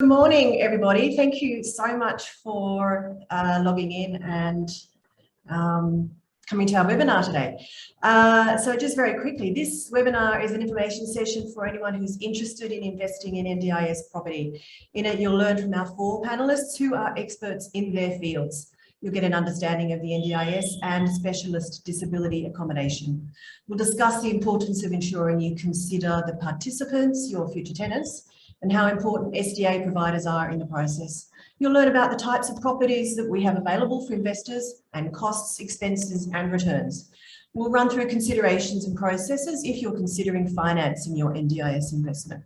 Good morning, everybody. Thank you so much for logging in and coming to our webinar today. So just very quickly, this webinar is an information session for anyone who's interested in investing in NDIS property. In it, you'll learn from our 4 panelists who are experts in their fields. You'll get an understanding of the NDIS and specialist disability accommodation. We'll discuss the importance of ensuring you consider the participants, your future tenants, and how important SDA providers are in the process. You'll learn about the types of properties that we have available for investors and costs, expenses and returns. We'll run through considerations and processes if you're considering financing your NDIS investment.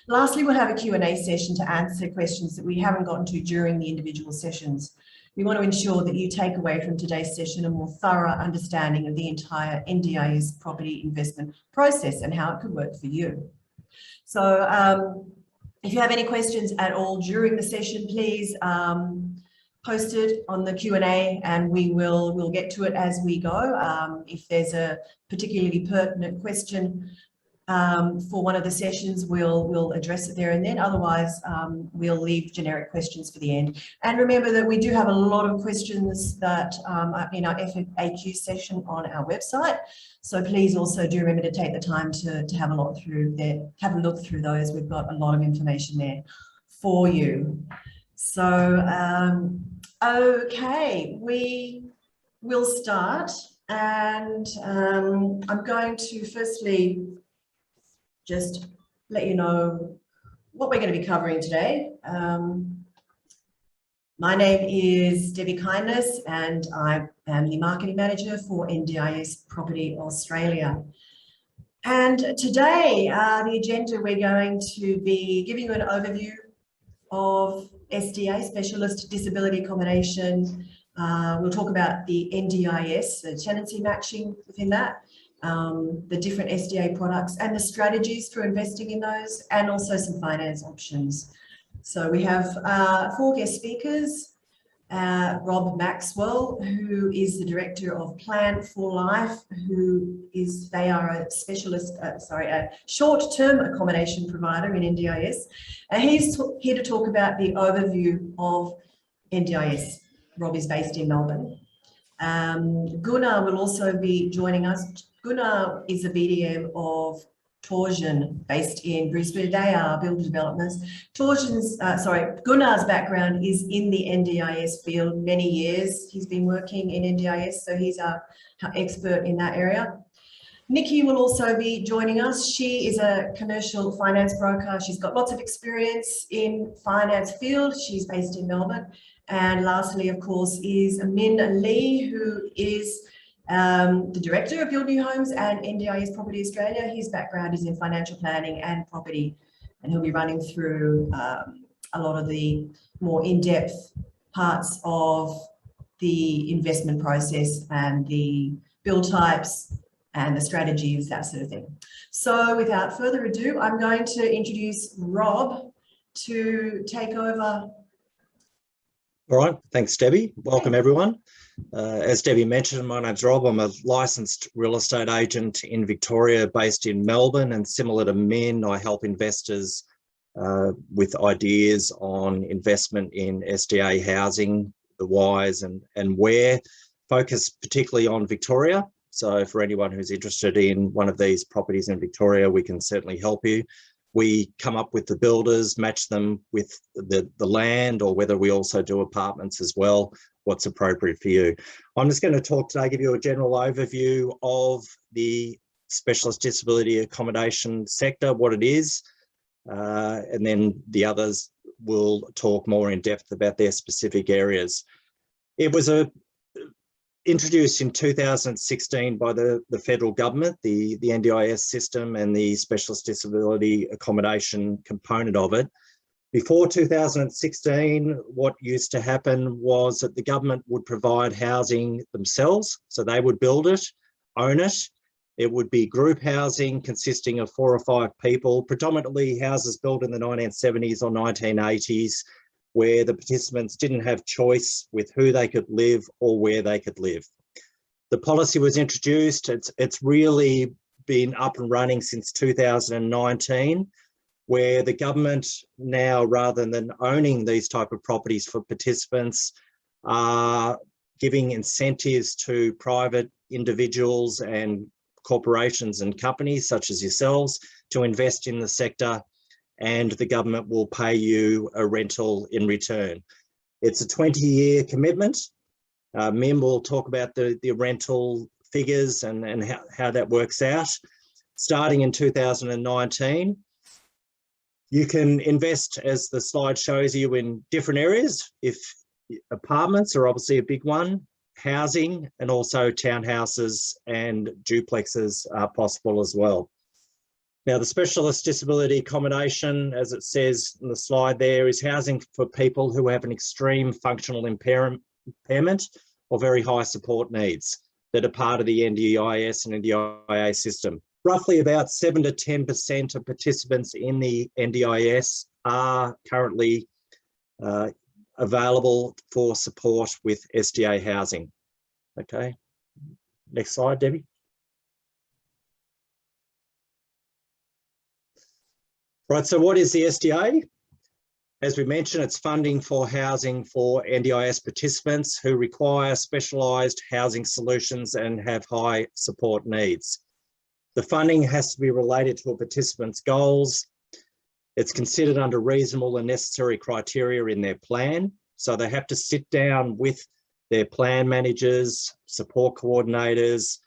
Lastly, we'll have a Q&A session to answer questions that we haven't gotten to during the individual sessions. We want to ensure that you take away from today's session a more thorough understanding of the entire NDIS property investment process and how it could work for you. So, if you have any questions at all during the session, please post it on the Q&A and we'll get to it as we go. If there's a particularly pertinent question for one of the sessions, we'll address it there and then. Otherwise, we'll leave generic questions for the end. And remember that we do have a lot of questions that are in our FAQ session on our website. So please also do remember to take the time to have a look through those. We've got a lot of information there for you. So, okay, we will start. And I'm going to firstly just let you know what we're going to be covering today. My name is Debbie Kindness and I am the Marketing Manager for NDIS Property Australia. And today, the agenda, we're going to be giving you an overview of SDA, Specialist Disability Accommodation. We'll talk about the NDIS, the tenancy matching within that, the different SDA products and the strategies for investing in those, and also some finance options. So we have 4 guest speakers, Rob Maxwell, who is the Director of Plan for Life, they are a specialist, a short-term accommodation provider in NDIS. He's here to talk about the overview of NDIS. Rob is based in Melbourne. Gunnar will also be joining us. Gunnar is a BDM of Torsion, based in Brisbane. They are builder developments. Gunnar's background is in the NDIS field, many years. He's been working in NDIS, so he's our expert in that area. Nikki will also be joining us. She is a commercial finance broker. She's got lots of experience in finance field. She's based in Melbourne. And lastly, of course, is Min Lee, who is the Director of Build New Homes and NDIS Property Australia. His background is in financial planning and property, and he'll be running through a lot of the more in-depth parts of the investment process and the build types and the strategies, that sort of thing. So without further ado, I'm going to introduce Rob to take over. All right, thanks, Debbie. Welcome, everyone. As Debbie mentioned, my name's Rob. I'm a licensed real estate agent in Victoria, based in Melbourne, and similar to Min, I help investors with ideas on investment in SDA housing, the whys and where, focus particularly on Victoria. So for anyone who's interested in one of these properties in Victoria, we can certainly help you. We come up with the builders, match them with the land, or whether we also do apartments as well, what's appropriate for you. I'm just going to talk today, give you a general overview of the specialist disability accommodation sector, what it is, and then the others will talk more in depth about their specific areas. It was introduced in 2016 by the federal government, the NDIS system and the specialist disability accommodation component of it. Before 2016, what used to happen was that the government would provide housing themselves. So they would build it, own it. It would be group housing consisting of 4 or 5 people, predominantly houses built in the 1970s or 1980s, where the participants didn't have choice with who they could live or where they could live. The policy was introduced. It's really been up and running since 2019. where the government now, rather than owning these type of properties for participants, are giving incentives to private individuals and corporations and companies such as yourselves to invest in the sector, and the government will pay you a rental in return. It's a 20-year commitment. Mim will talk about the rental figures and how that works out. Starting in 2019, you can invest, as the slide shows you, in different areas. If apartments are obviously a big one, housing, and also townhouses and duplexes are possible as well. Now, the specialist disability accommodation, as it says in the slide there, is housing for people who have an extreme functional impairment or very high support needs that are part of the NDIS and NDIA system. Roughly about 7 to 10% of participants in the NDIS are currently available for support with SDA housing. Okay, next slide, Debbie. Right, so what is the SDA? As we mentioned, it's funding for housing for NDIS participants who require specialised housing solutions and have high support needs. The funding has to be related to a participant's goals. It's considered under reasonable and necessary criteria in their plan. So they have to sit down with their plan managers, support coordinators,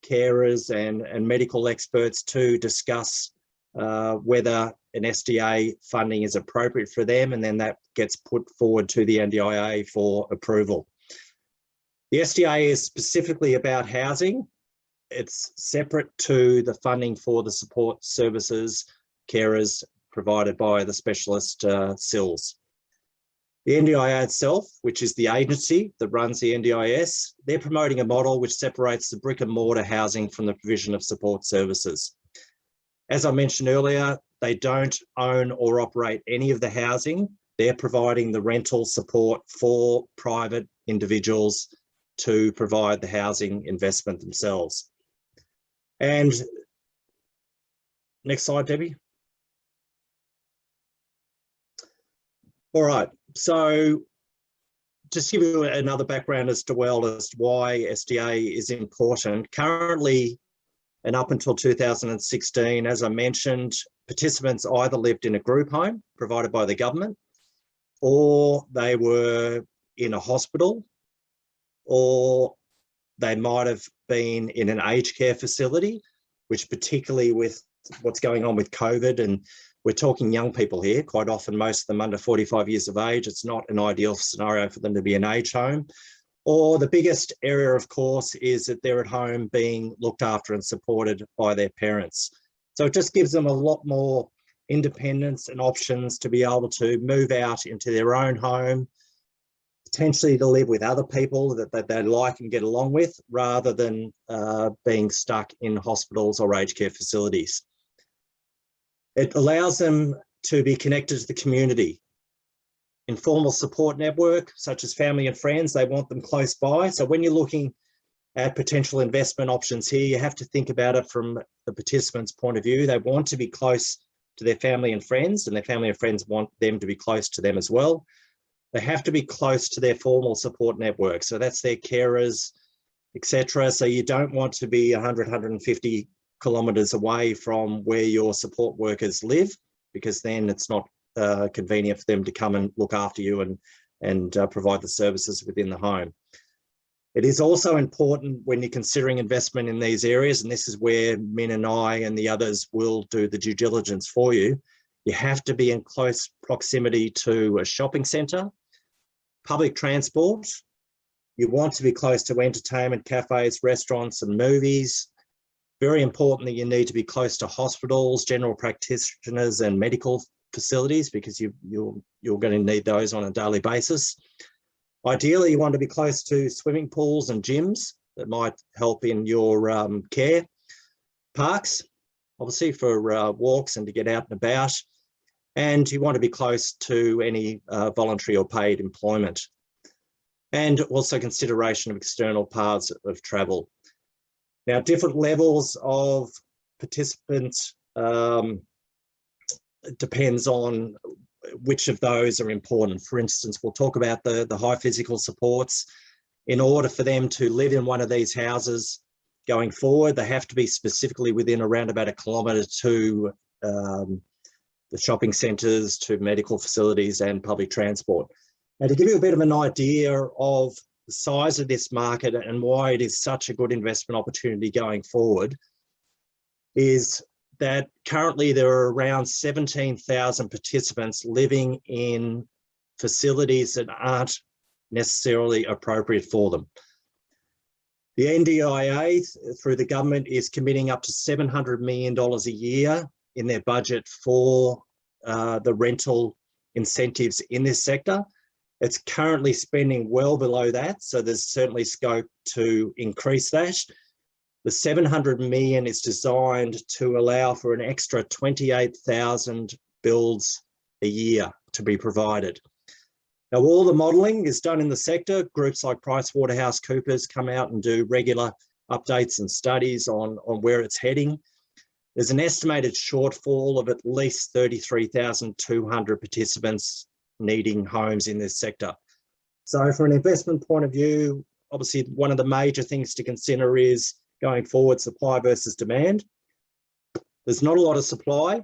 carers and medical experts to discuss whether an SDA funding is appropriate for them, and then that gets put forward to the NDIA for approval. The SDA is specifically about housing. It's separate to the funding for the support services, carers provided by the specialist SILs. The NDIA itself, which is the agency that runs the NDIS, they're promoting a model which separates the brick and mortar housing from the provision of support services. As I mentioned earlier, they don't own or operate any of the housing. They're providing the rental support for private individuals to provide the housing investment themselves. And next slide, Debbie. All right, so just give you another background as to why SDA is important. Currently, and up until 2016, as I mentioned, participants either lived in a group home provided by the government, or they were in a hospital, or they might have been in an aged care facility, which particularly with what's going on with COVID, and we're talking young people here, quite often most of them under 45 years of age, it's not an ideal scenario for them to be in an aged home. Or the biggest area, of course, is that they're at home being looked after and supported by their parents. So it just gives them a lot more independence and options to be able to move out into their own home, potentially to live with other people that they like and get along with, rather than being stuck in hospitals or aged care facilities. It allows them to be connected to the community. Informal support network, such as family and friends, they want them close by. So when you're looking at potential investment options here, you have to think about it from the participant's point of view. They want to be close to their family and friends, and their family and friends want them to be close to them as well. They have to be close to their formal support network. So that's their carers, etc. So you don't want to be 100, 150 kilometres away from where your support workers live, because then it's not convenient for them to come and look after you and provide the services within the home. It is also important when you're considering investment in these areas, and this is where Min and I and the others will do the due diligence for you. You have to be in close proximity to a shopping centre, public transport. You want to be close to entertainment, cafes, restaurants and movies. Very important that you need to be close to hospitals, general practitioners and medical facilities, because you're going to need those on a daily basis. Ideally, you want to be close to swimming pools and gyms that might help in your care. Parks, obviously for walks and to get out and about. And you want to be close to any voluntary or paid employment. And also consideration of external paths of travel. Now, different levels of participant it depends on which of those are important. For instance, we'll talk about the high physical supports. In order for them to live in one of these houses going forward, they have to be specifically within around about 1 kilometre to the shopping centres, to medical facilities and public transport. Now, to give you a bit of an idea of the size of this market and why it is such a good investment opportunity going forward, is that currently there are around 17,000 participants living in facilities that aren't necessarily appropriate for them. The NDIA, through the government, is committing up to $700 million a year in their budget for the rental incentives in this sector. It's currently spending well below that, so there's certainly scope to increase that. The 700 million is designed to allow for an extra 28,000 builds a year to be provided. Now, all the modelling is done in the sector. Groups like PricewaterhouseCoopers come out and do regular updates and studies on where it's heading. There's an estimated shortfall of at least 33,200 participants needing homes in this sector. So from an investment point of view, obviously one of the major things to consider is going forward, supply versus demand. There's not a lot of supply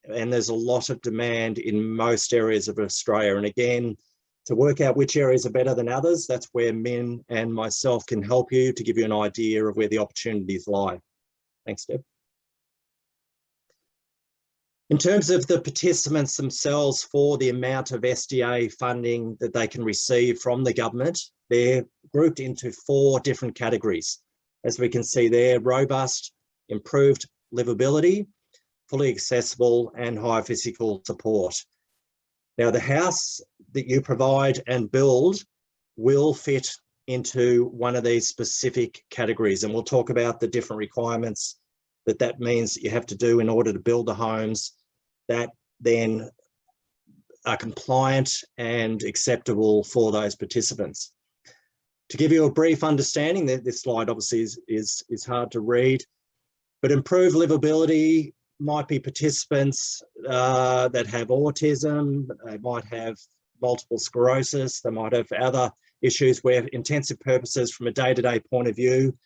and there's a lot of demand in most areas of Australia. And again, to work out which areas are better than others, that's where Min and myself can help you to give you an idea of where the opportunities lie. Thanks, Deb. In terms of the participants themselves for the amount of SDA funding that they can receive from the government, they're grouped into 4 different categories. As we can see there, robust, improved livability, fully accessible and high physical support. Now, the house that you provide and build will fit into one of these specific categories, and we'll talk about the different requirements that means that you have to do in order to build the homes that then are compliant and acceptable for those participants. To give you a brief understanding, this slide obviously is hard to read, but improved livability might be participants that have autism, they might have multiple sclerosis, they might have other issues where intensive purposes from a day-to-day point of view,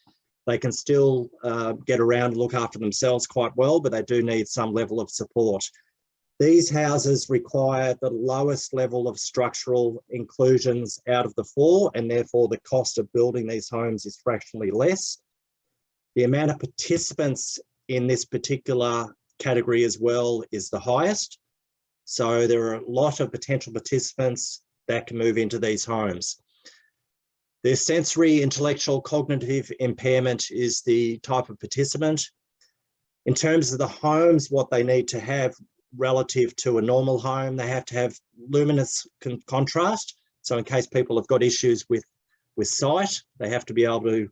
they can still get around and look after themselves quite well, but they do need some level of support. These houses require the lowest level of structural inclusions out of the 4, and therefore the cost of building these homes is fractionally less. The amount of participants in this particular category as well is the highest. So there are a lot of potential participants that can move into these homes. Their sensory, intellectual, cognitive impairment is the type of participant. In terms of the homes, what they need to have relative to a normal home, they have to have luminous contrast. So in case people have got issues with sight, they have to be able to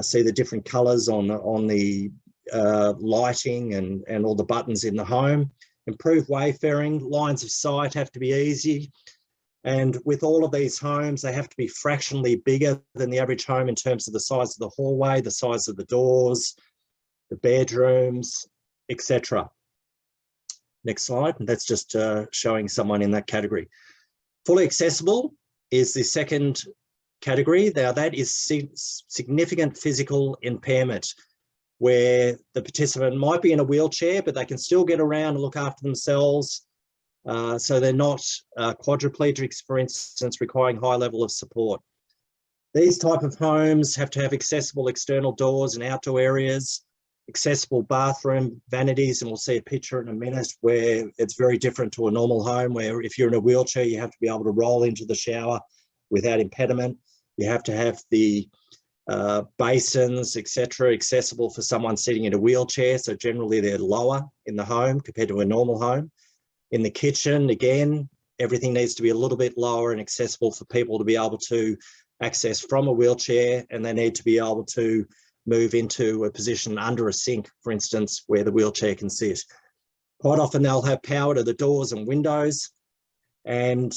see the different colours on the lighting and all the buttons in the home. Improved wayfaring, lines of sight have to be easy. And with all of these homes, they have to be fractionally bigger than the average home in terms of the size of the hallway, the size of the doors, the bedrooms, etc. Next slide. That's just showing someone in that category. Fully accessible is the second category. Now, that is significant physical impairment, where the participant might be in a wheelchair, but they can still get around and look after themselves. So they're not quadriplegics, for instance, requiring high level of support. These type of homes have to have accessible external doors and outdoor areas, accessible bathroom vanities, and we'll see a picture in a minute where it's very different to a normal home, where if you're in a wheelchair, you have to be able to roll into the shower without impediment. You have to have the basins, etc., accessible for someone sitting in a wheelchair. So generally they're lower in the home compared to a normal home. In the kitchen, again, everything needs to be a little bit lower and accessible for people to be able to access from a wheelchair, and they need to be able to move into a position under a sink, for instance, where the wheelchair can sit. Quite often they'll have power to the doors and windows, and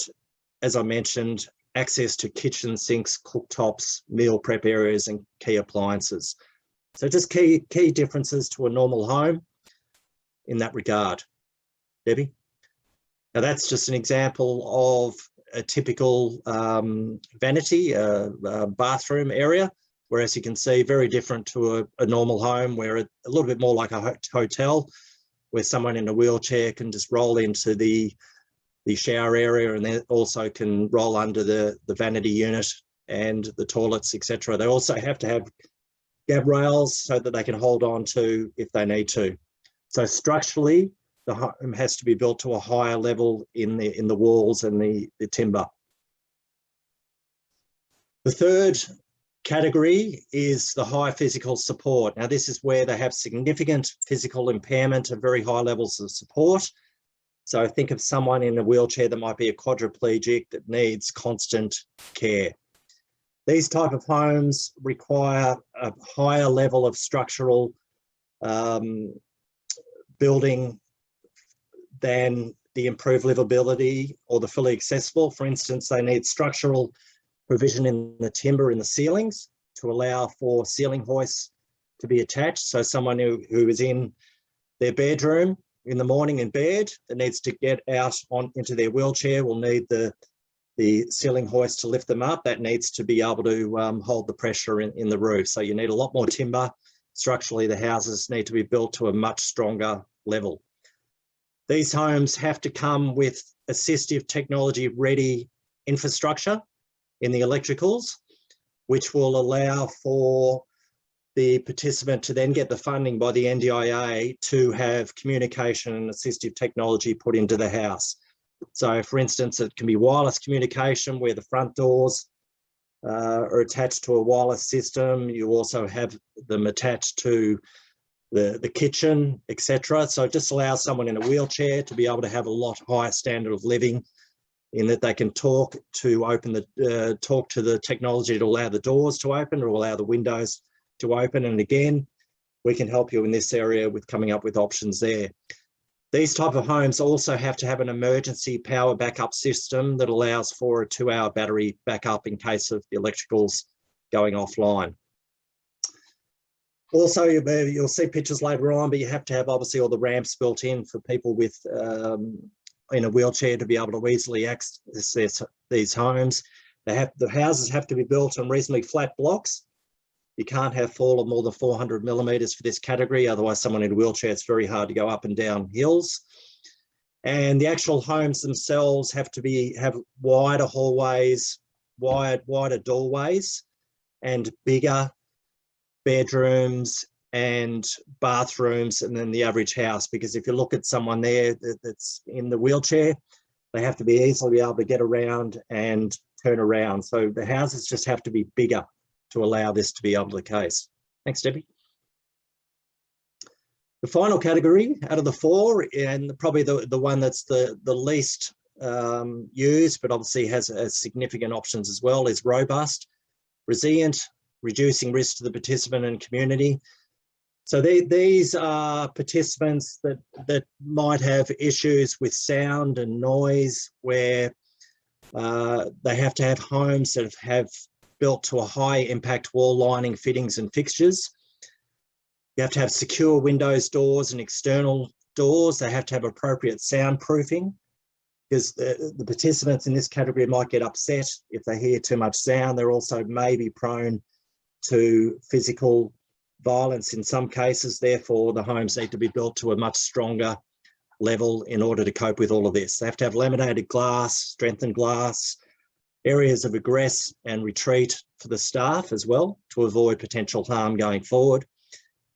as I mentioned, access to kitchen sinks, cooktops, meal prep areas, and key appliances. So just key differences to a normal home in that regard. Debbie. Now that's just an example of a typical vanity bathroom area, whereas you can see very different to a normal home, where a little bit more like a hotel, where someone in a wheelchair can just roll into the shower area, and then also can roll under the vanity unit and the toilets, etc. They also have to have gab rails so that they can hold on to if they need to. So structurally, the home has to be built to a higher level in the walls and the timber. The third category is the high physical support. Now, this is where they have significant physical impairment and very high levels of support. So think of someone in a wheelchair that might be a quadriplegic that needs constant care. These type of homes require a higher level of structural building than the improved livability or the fully accessible. For instance, they need structural provision in the timber in the ceilings to allow for ceiling hoists to be attached. So someone who is in their bedroom in the morning in bed that needs to get out into their wheelchair will need the ceiling hoist to lift them up. That needs to be able to hold the pressure in the roof. So you need a lot more timber. Structurally, the houses need to be built to a much stronger level. These homes have to come with assistive technology ready infrastructure in the electricals, which will allow for the participant to then get the funding by the NDIS to have communication and assistive technology put into the house. So for instance, it can be wireless communication where the front doors are attached to a wireless system. You also have them attached to the kitchen, etc. So it just allows someone in a wheelchair to be able to have a lot higher standard of living, in that they can talk to the technology to allow the doors to open or allow the windows to open. And again, we can help you in this area with coming up with options there. These type of homes also have to have an emergency power backup system that allows for a 2-hour battery backup in case of the electricals going offline. Also, you'll see pictures later on, but you have to have obviously all the ramps built in for people with in a wheelchair to be able to easily access these homes. The houses have to be built on reasonably flat blocks. You can't have fall of more than 400 millimetres for this category, otherwise someone in a wheelchair, it's very hard to go up and down hills. And the actual homes themselves have to have wider hallways, wider doorways, and bigger bedrooms and bathrooms than the average house, because if you look at someone there that's in the wheelchair, they have to be easily able to get around and turn around. So the houses just have to be bigger to allow this to be able to the case. Thanks, Debbie. The final category out of the four, and probably the one that's the least used, but obviously has significant options as well, is robust, resilient, reducing risk to the participant and community. So these are participants that might have issues with sound and noise, where they have to have homes that have built to a high impact wall lining, fittings and fixtures. You have to have secure windows, doors and external doors. They have to have appropriate soundproofing, because the participants in this category might get upset if they hear too much sound. They're also maybe prone to physical violence in some cases. Therefore, the homes need to be built to a much stronger level in order to cope with all of this. They have to have laminated glass, strengthened glass, areas of egress and retreat for the staff as well to avoid potential harm going forward.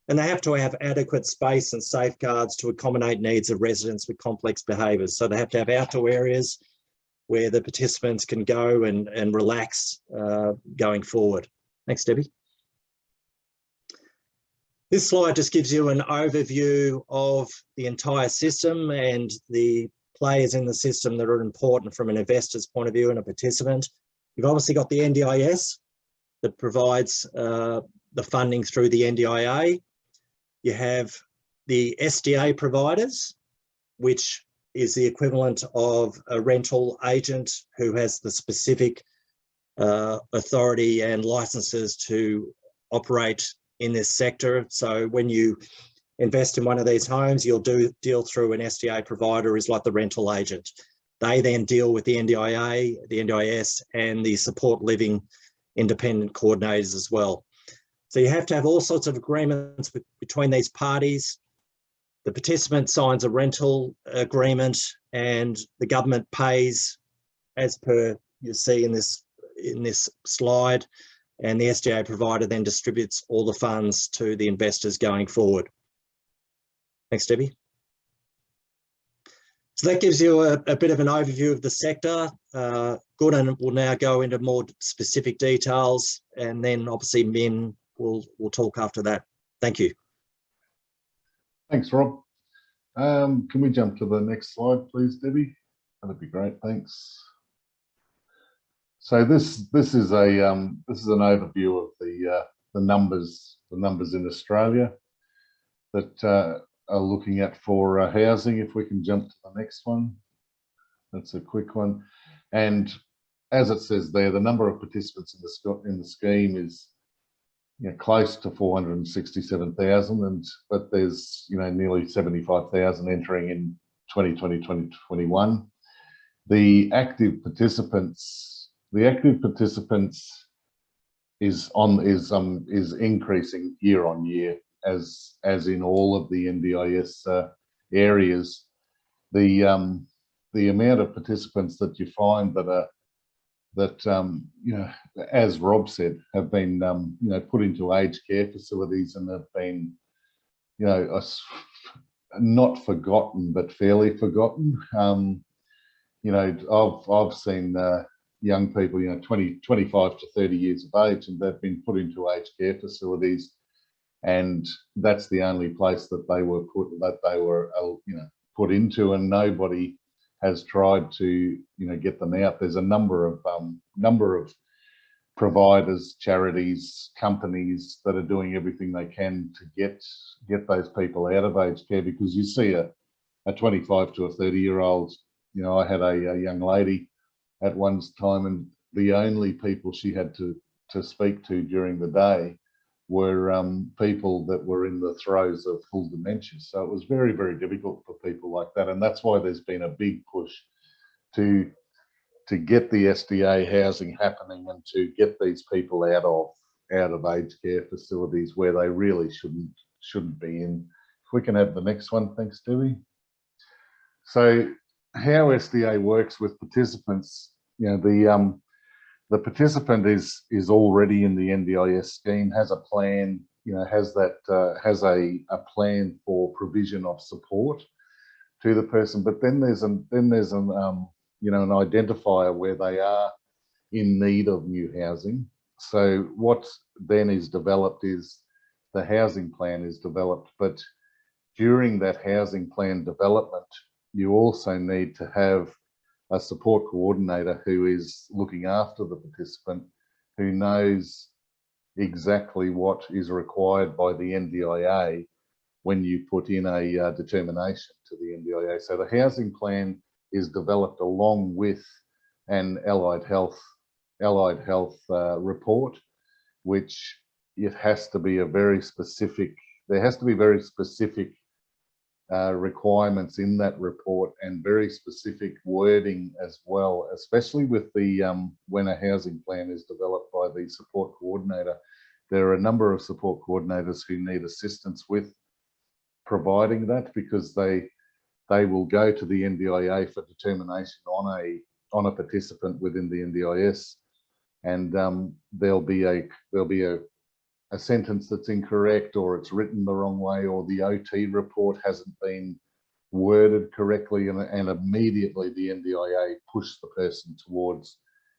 And they have to have adequate space and safeguards to accommodate needs of residents with complex behaviours. So they have to have outdoor areas where the participants can go and relax going forward. Thanks, Debbie. This slide just gives you an overview of the entire system and the players in the system that are important from an investor's point of view and a participant. You've obviously got the NDIS that provides the funding through the NDIA. You have the SDA providers, which is the equivalent of a rental agent who has the specific authority and licenses to operate in this sector. So when you invest in one of these homes, you'll deal through an SDA provider who's like the rental agent. They then deal with the NDIA, the NDIS, and the support living independent coordinators as well. So you have to have all sorts of agreements between these parties. The participant signs a rental agreement and the government pays as per you see in this slide, and the SDA provider then distributes all the funds to the investors going forward. Thanks, Debbie. So that gives you a bit of an overview of the sector. Gordon will now go into more specific details, and then obviously Min will talk after that. Thank you. Thanks, Rob. Can we jump to the next slide, please, Debbie? That'd be great. Thanks. So this is an overview of the numbers in Australia that are looking at for housing. If we can jump to the next one, that's a quick one. And as it says there, the number of participants in the scheme is close to 467,000, but there's nearly 75,000 entering in 2020, 2021. The active participants is increasing year on year, as in all of the NDIS areas. The amount of participants that you find that as Rob said, have been put into aged care facilities and have been not forgotten but fairly forgotten. I've seen young people 25 to 30 years of age, and they've been put into aged care facilities, and that's the only place that they were put into, and nobody has tried to get them out. There's a number of providers, charities, companies that are doing everything they can to get those people out of aged care, because you see a 25 to a 30-year-old. I had a young lady at one time, and the only people she had to speak to during the day were people that were in the throes of full dementia. So it was very, very difficult for people like that. And that's why there's been a big push to get the SDA housing happening and to get these people out of aged care facilities where they really shouldn't be in. If we can have the next one, thanks, Debbie. So how SDA works with participants, the participant is already in the NDIS scheme, has a plan, has a plan for provision of support to the person. But then there's an identifier where they are in need of new housing. So what then is developed is the housing plan is developed. But during that housing plan development, you also need to have a support coordinator who is looking after the participant, who knows exactly what is required by the NDIA when you put in a determination to the NDIA. So the housing plan is developed along with an allied health report, which it has to be there has to be very specific requirements in that report, and very specific wording as well, especially with the when a housing plan is developed by the support coordinator. There are a number of support coordinators who need assistance with providing that, because they will go to the NDIA for determination on a participant within the NDIS, and there'll be a sentence that's incorrect, or it's written the wrong way, or the OT report hasn't been worded correctly, and immediately the NDIA pushed the person towards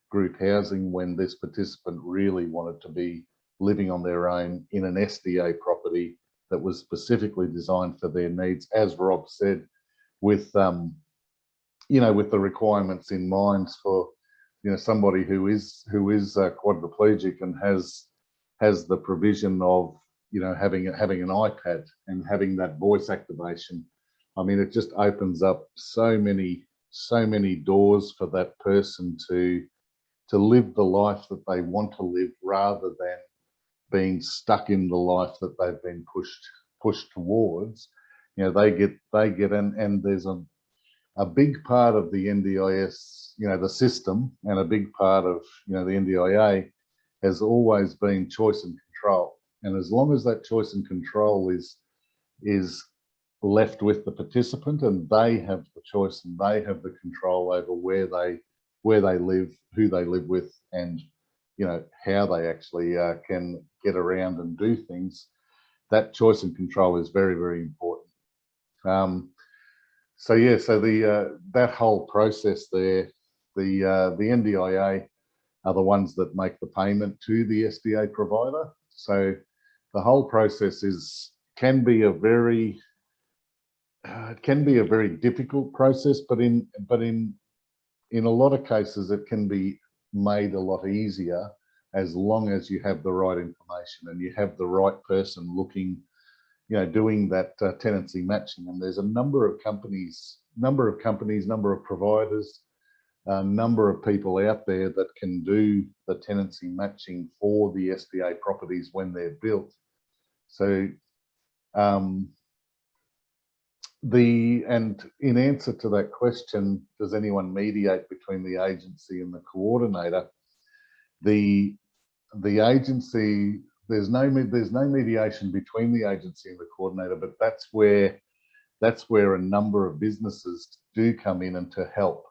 group housing when this participant really wanted to be living on their own in an SDA property that was specifically designed for their needs, as Rob said, with with the requirements in mind for somebody who is quadriplegic and has the provision of having an iPad and having that voice activation. I mean, it just opens up so many doors for that person to live the life that they want to live, rather than being stuck in the life that they've been push towards, you know, they get and there's a big part of the NDIS, you know, the system, and a big part of, you know, the NDIA has always been choice and control. And as long as that choice and control is left with the participant, and they have the choice and they have the control over where they live, who they live with, and, you know, how they actually can get around and do things, that choice and control is very, very important. So yeah, so that whole process there, the NDIA are the ones that make the payment to the SDA provider. So the whole process can be a very difficult process, but in a lot of cases it can be made a lot easier, as long as you have the right information and you have the right person looking, you know, doing that tenancy matching. And there's a number of companies, number of providers, a number of people out there that can do the tenancy matching for the SDA properties when they're built. So and in answer to that question, does anyone mediate between the agency and the coordinator? The agency, there's no mediation between the agency and the coordinator, but that's where a number of businesses do come in and to help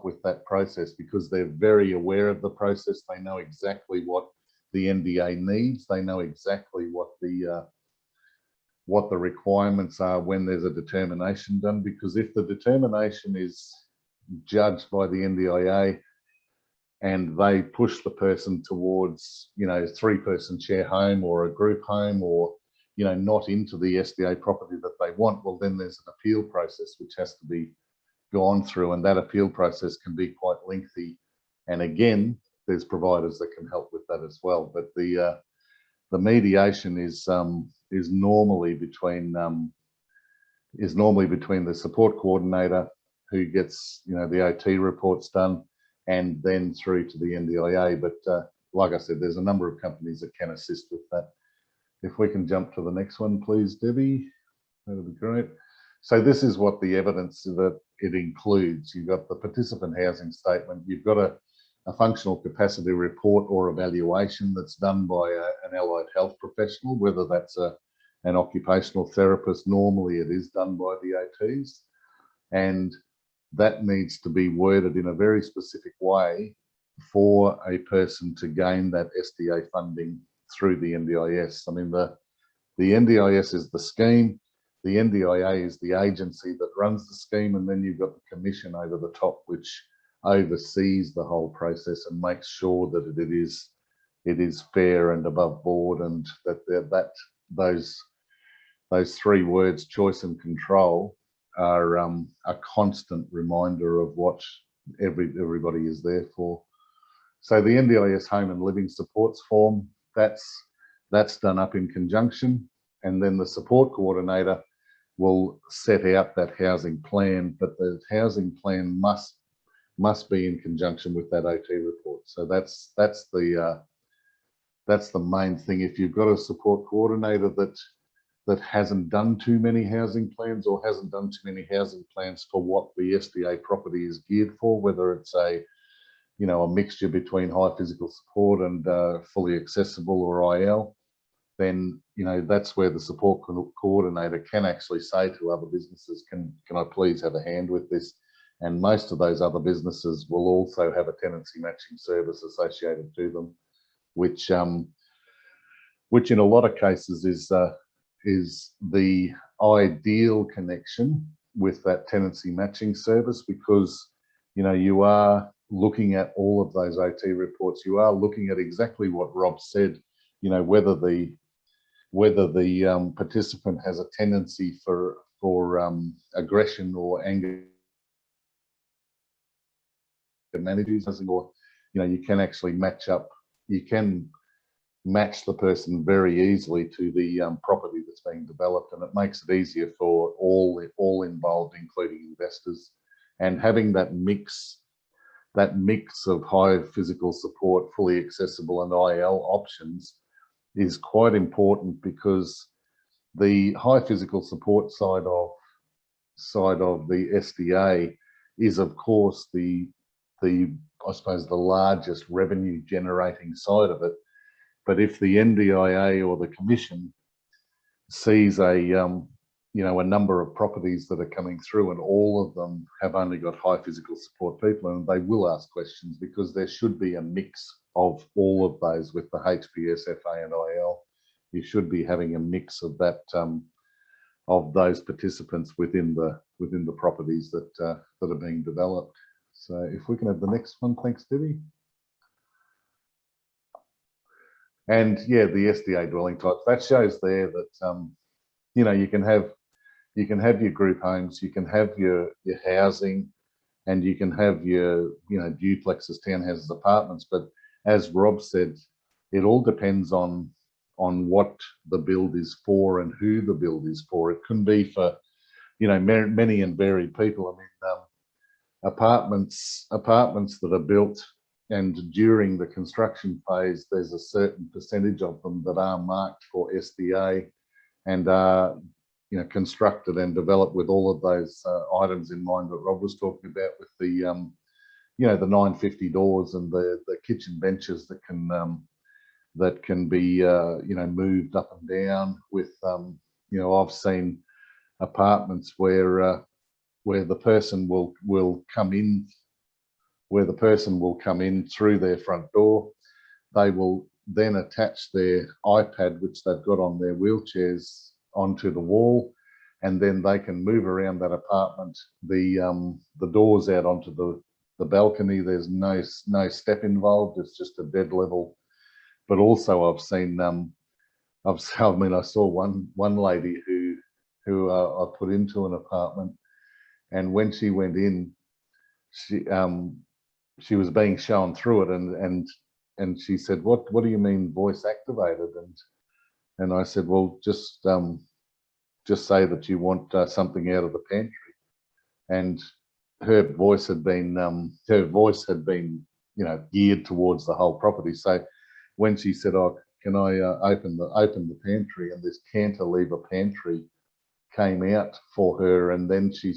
with that process, because they're very aware of the process. They know exactly what the NDA needs. They know exactly what the requirements are when there's a determination done, because if the determination is judged by the NDIA and they push the person towards, you know, 3-person share home or a group home, or, you know, not into the SDA property that they want, well, then there's an appeal process which has to be gone through, and that appeal process can be quite lengthy. And again, there's providers that can help with that as well. But the mediation is normally between the support coordinator, who gets, you know, the OT reports done, and then through to the NDIA. But like I said, there's a number of companies that can assist with that. If we can jump to the next one, please, Debbie, that would be great. So this is what the evidence that it includes. You've got the participant housing statement, you've got a functional capacity report or evaluation that's done by an allied health professional, whether that's an occupational therapist. Normally it is done by the OTs, and that needs to be worded in a very specific way for a person to gain that SDA funding through the NDIS. I mean, the NDIS is the scheme, the NDIA is the agency that runs the scheme, and then you've got the commission over the top, which oversees the whole process and makes sure that it is fair and above board, and that those 3 words, choice and control, are a constant reminder of what everybody is there for. So the NDIS home and living supports form, that's done up in conjunction, and then the support coordinator will set out that housing plan, but the housing plan must be in conjunction with that OT report. So that's the main thing. If you've got a support coordinator that hasn't done too many housing plans, or hasn't done too many housing plans for what the SDA property is geared for, whether it's a mixture between high physical support and fully accessible or IL, then, you know, that's where the support coordinator can actually say to other businesses, can I please have a hand with this? And most of those other businesses will also have a tenancy matching service associated to them, which in a lot of cases is the ideal connection with that tenancy matching service, because, you know, you are looking at all of those OT reports. You are looking at exactly what Rob said, you know, whether the participant has a tendency for aggression or anger managers, or, you know, you can actually match the person very easily to the property that's being developed, and it makes it easier for all involved, including investors. And having that mix of high physical support, fully accessible, and IL options is quite important, because the high physical support side of the SDA is, of course, the I suppose the largest revenue generating side of it. But if the NDIA or the Commission sees a a number of properties that are coming through and all of them have only got high physical support people, and they will ask questions, because there should be a mix of all of those with the HPS, FA and IL. You should be having a mix of that, of those participants within the properties that that are being developed. So if we can have the next one, thanks, Debbie. And yeah, the SDA dwelling types, that shows there that you can have your group homes, you can have your housing, and you can have your duplexes, townhouses, apartments. But as Rob said, it all depends on what the build is for and who the build is for. It can be for many and varied people. I mean, apartments that are built, and during the construction phase, there's a certain percentage of them that are marked for SDA and are constructed and developed with all of those items in mind that Rob was talking about, with the the 950 doors and the kitchen benches that can be moved up and down. With I've seen apartments where the person will come in, through their front door. They will then attach their iPad, which they've got on their wheelchairs, onto the wall, and then they can move around that apartment. The doors out onto the balcony. There's no step involved. It's just a dead level. But also, I've seen I saw one lady who I put into an apartment, and when she went in, she was being shown through it, and she said, what do you mean voice activated? And I said, well, just say that you want something out of the pantry. And her voice had been geared towards the whole property. So when she said, oh, can I open the pantry, and this cantilever pantry came out for her, and then she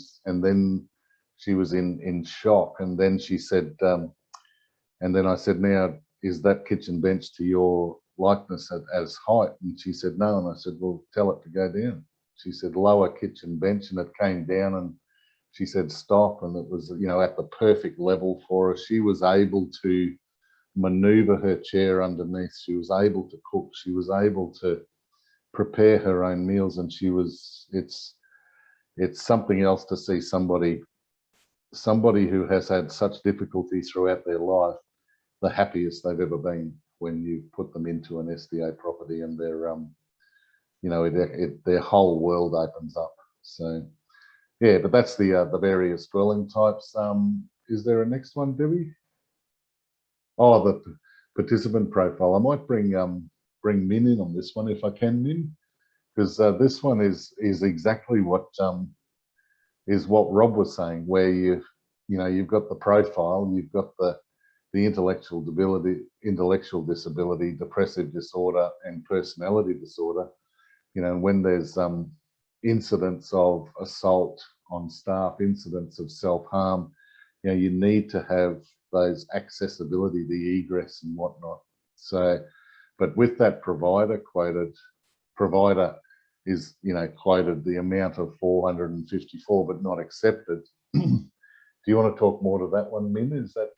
was in shock. And then she said, and then I said, now, is that kitchen bench to your likeness as height? And she said, no. And I said, well, tell it to go down. She said, lower kitchen bench, and it came down, and she said, stop. And it was, at the perfect level for her. She was able to maneuver her chair underneath. She was able to cook. She was able to prepare her own meals. And it's something else to see somebody who has had such difficulty throughout their life, the happiest they've ever been when you put them into an SDA property, and their whole world opens up. So yeah, but that's the various dwelling types. Is there a next one, Debbie? Oh, the participant profile. I might bring Min in on this one if I can, Min, because this one is exactly what Rob was saying, where you've got the profile, you've got the intellectual disability, depressive disorder, and personality disorder. When there's incidents of assault on staff, incidents of self-harm, you need to have those accessibility, the egress and whatnot. So, but with that provider is, quoted the amount of 454, but not accepted. Do you want to talk more to that one, Min? Is that?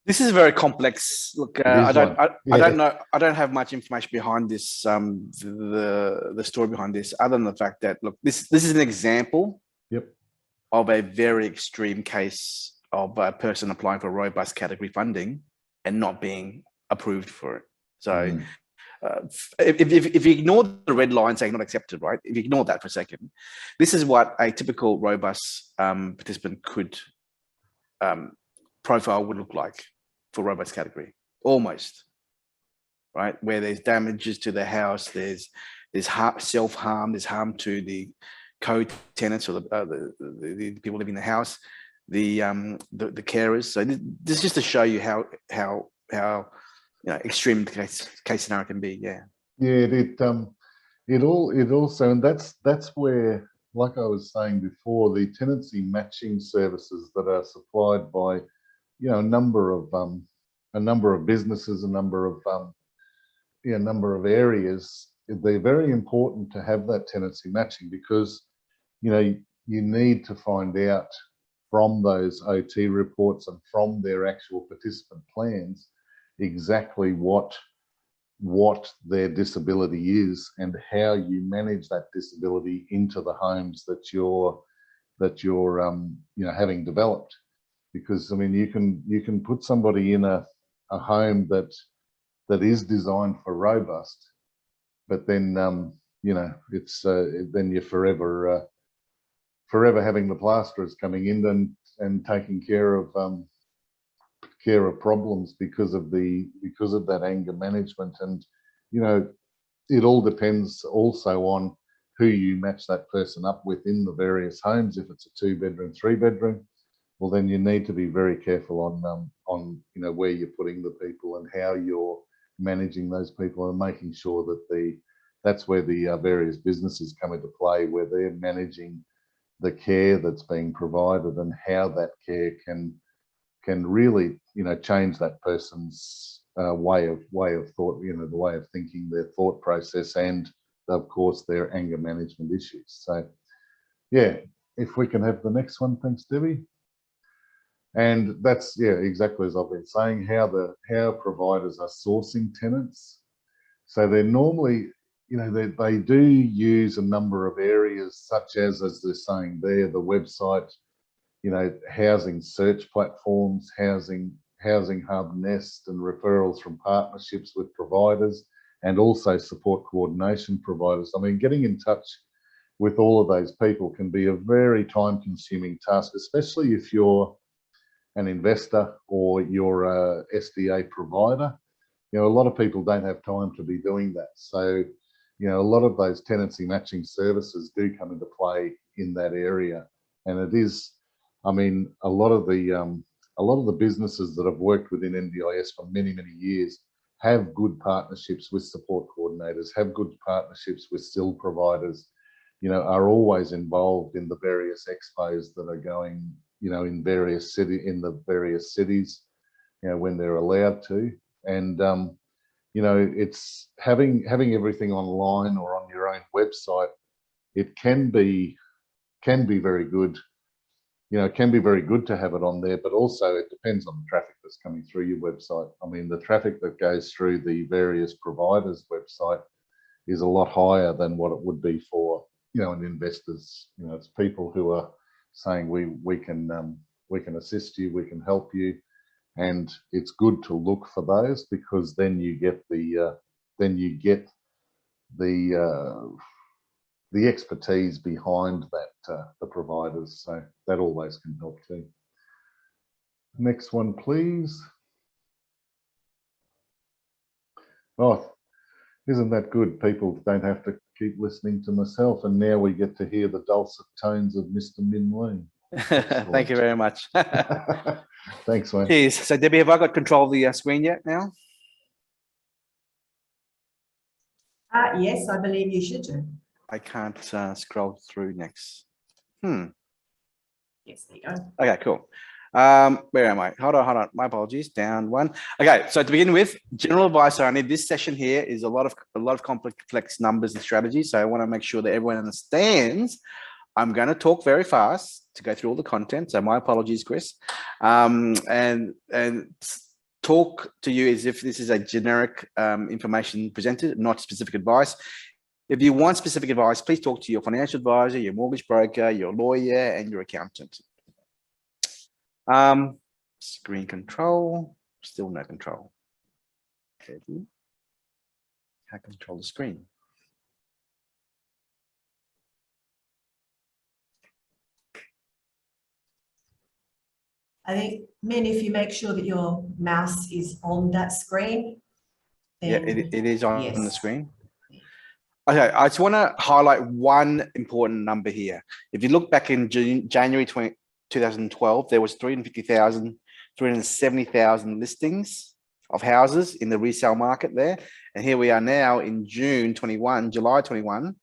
This is very complex. Look, I don't know. I don't have much information behind this. The story behind this, other than the fact that, look, this is an example. Yep. Of a very extreme case of a person applying for robust category funding and not being approved for it. So, if you ignore the red line saying not accepted, right? If you ignore that for a second, this is what a typical robust participant could profile would look like for robust category, almost, right? Where there's damages to the house, there's self-harm, there's harm to the co-tenants or the people living in the house, the carers. So this is just to show you how extreme the case scenario can be. Yeah. Yeah, it also, and that's where, like I was saying before, the tenancy matching services that are supplied by, you know, a number of businesses, a number of areas, they're very important to have that tenancy matching, because, you know, you need to find out from those OT reports and from their actual participant plans exactly what their disability is and how you manage that disability into the homes that you're you know, having developed. Because I mean, you can put somebody in a home that is designed for robust, but then you know, it's then you're forever having the plasterers coming in and taking care of problems because of that anger management. And you know, it all depends also on who you match that person up with in the various homes. If it's a 2-bedroom, 3-bedroom, well, then you need to be very careful on you know, where you're putting the people and how you're managing those people, and making sure that that's where the various businesses come into play, where they're managing the care that's being provided and how that care can really, you know, change that person's way of thought, you know, the way of thinking, their thought process, and of course their anger management issues. So yeah, if we can have the next one, thanks, Debbie. And that's, yeah, exactly as I've been saying, how providers are sourcing tenants. So they're normally, you know, they do use a number of areas, such as they're saying there, the website, you know, housing search platforms, housing hub, Nest, and referrals from partnerships with providers, and also support coordination providers. I mean, getting in touch with all of those people can be a very time-consuming task, especially if you're an investor or you're a SDA provider. You know, a lot of people don't have time to be doing that. So, you know, a lot of those tenancy matching services do come into play in that area. And it is, I mean, a lot of the businesses that have worked within NDIS for many, many years have good partnerships with support coordinators, have good partnerships with still providers, you know, are always involved in the various expos that are going, you know, in the various cities, you know, when they're allowed to. And you know, it's having everything online or on your own website. It can be very good. You know, it can be very good to have it on there, but also it depends on the traffic that's coming through your website. I mean, the traffic that goes through the various providers' website is a lot higher than what it would be for, you know, an investor's. You know, it's people who are saying we can assist you, we can help you, and it's good to look for those, because then you get the expertise behind that, the providers. So that always can help too. Next one, please. Oh, isn't that good? People don't have to keep listening to myself, and now we get to hear the dulcet tones of Mr. Min Lee. Thank you very much. Thanks, Wayne. Cheers. So Debbie, have I got control of the screen yet now? Yes, I believe you should do. I can't scroll through next. Yes, there you go. Okay, cool. Where am I? Hold on. My apologies. Down one. Okay, so to begin with, general advice only. This session here is a lot of complex numbers and strategies. So I want to make sure that everyone understands. I'm going to talk very fast to go through all the content. So my apologies, Chris. And talk to you as if this is a generic information presented, not specific advice. If you want specific advice, please talk to your financial advisor, your mortgage broker, your lawyer, and your accountant. Screen control, still no control. How can control the screen? I think, Min, if you make sure that your mouse is on that screen, then Yeah, it is on yes. the screen. Okay, I just want to highlight one important number here. If you look back in January 2012, there was 370,000 listings of houses in the resale market there. And here we are now in July 21,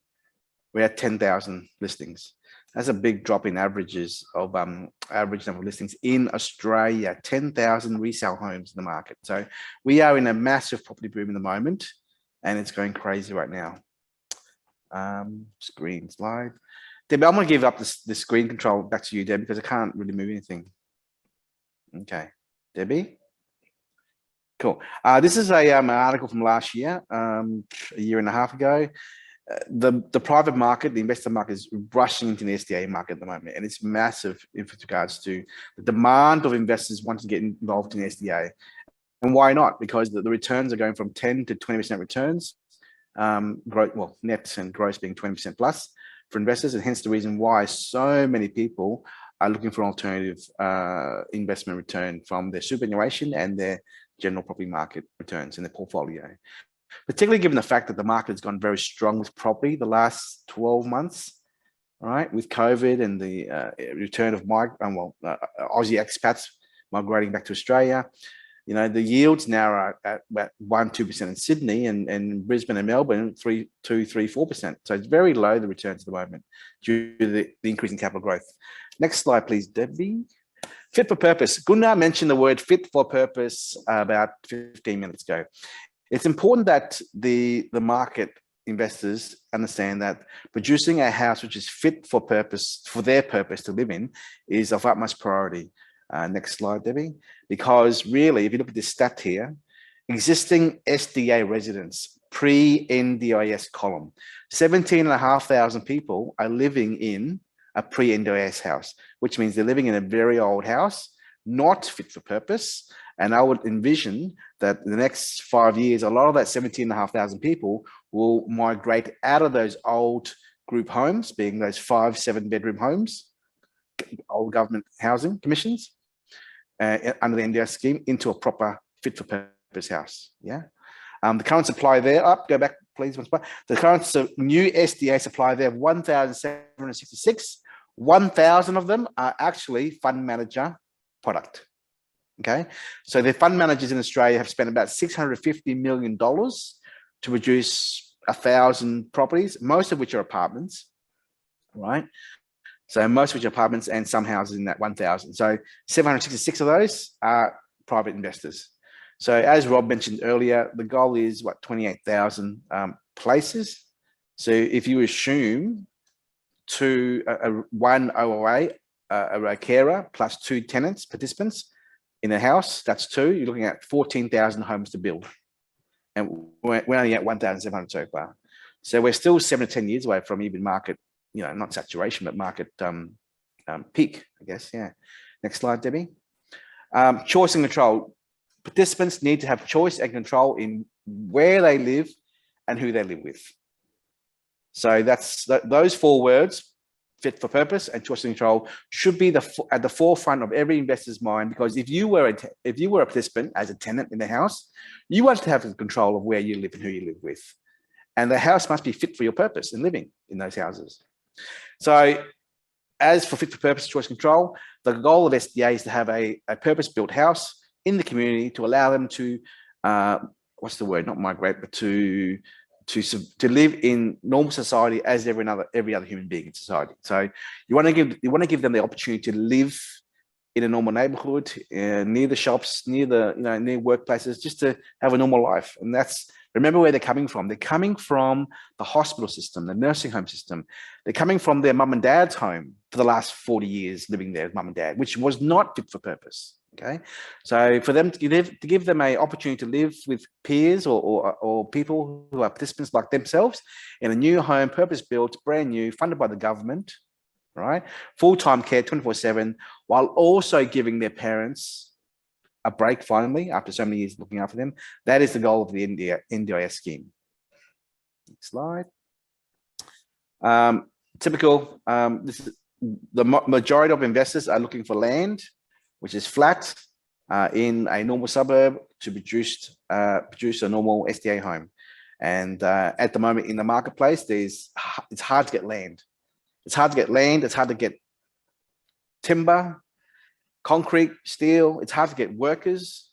we're at 10,000 listings. That's a big drop in averages of average number of listings in Australia, 10,000 resale homes in the market. So we are in a massive property boom in the moment, and it's going crazy right now. Screen slide. Debbie, I'm going to give up the screen control back to you, Debbie, because I can't really move anything. Okay, Debbie. Cool. This is an article from last year, a year and a half ago. The private market, the investor market, is rushing into the SDA market at the moment, and it's massive with regards to the demand of investors wanting to get involved in SDA. And why not? Because the returns are going from 10 to 20% returns, net and gross being 20% plus for investors, and hence the reason why so many people are looking for an alternative investment return from their superannuation and their general property market returns in their portfolio. Particularly given the fact that the market has gone very strong with property the last 12 months, right? With COVID and the return of Aussie expats migrating back to Australia. You know, the yields now are at about 1-2% in Sydney, and Brisbane and Melbourne 3-4%. So it's very low, the returns at the moment, due to the increase in capital growth. Next slide, please, Debbie. Fit for purpose. Gunnar mentioned the word fit for purpose about 15 minutes ago. It's important that the market investors understand that producing a house which is fit for purpose, for their purpose to live in, is of utmost priority. Next slide, Debbie. Because really, if you look at this stat here, existing SDA residents, pre-NDIS column, 17,500 people are living in a pre-NDIS house, which means they're living in a very old house, not fit for purpose. And I would envision that in the next 5 years, a lot of that 17,500 people will migrate out of those old group homes, being those 5-7 bedroom homes, old government housing commissions, under the NDIS scheme, into a proper fit for purpose house. Yeah. The current supply there, go back, please. The current new SDA supply there of 1,766, 1,000 of them are actually fund manager product. Okay, so the fund managers in Australia have spent about $650 million to produce 1,000 properties, most of which are apartments, right? So most of which are apartments, and some houses in that 1,000. So 766 of those are private investors. So as Rob mentioned earlier, the goal is 28,000 places. So if you assume one OOA, a carer, plus 2 tenants, participants in a house, that's 2. You're looking at 14,000 homes to build, and we're only at 1,700 so far. So we're still 7 to 10 years away from even market, you know, not saturation, but market peak, I guess. Yeah. Next slide, Debbie. Choice and control. Participants need to have choice and control in where they live and who they live with. So that's those 4 words: fit for purpose and choice and control should be at the forefront of every investor's mind, because if you were a participant as a tenant in the house, you want to have control of where you live and who you live with, and the house must be fit for your purpose in living in those houses. So as for fit for purpose, choice and control, the goal of SDA is to have a purpose-built house in the community to allow them to what's the word? Not migrate, but to live in normal society as every other human being in society. So you want to give them the opportunity to live in a normal neighborhood, near the shops, near workplaces, just to have a normal life. And that's, remember where they're coming from. They're coming from the hospital system, the nursing home system. They're coming from their mum and dad's home for the last 40 years, living there with mum and dad, which was not fit for purpose. Okay, so for them to give them an opportunity to live with peers or people who are participants like themselves in a new home, purpose-built, brand new, funded by the government, right? Full-time care, 24/7, while also giving their parents a break finally after so many years looking after them. That is the goal of the NDIS scheme. Next slide. Typical. This is the majority of investors are looking for land which is flat in a normal suburb to produce a normal SDA home. And at the moment in the marketplace, it's hard to get land. It's hard to get land. It's hard to get timber, concrete, steel. It's hard to get workers.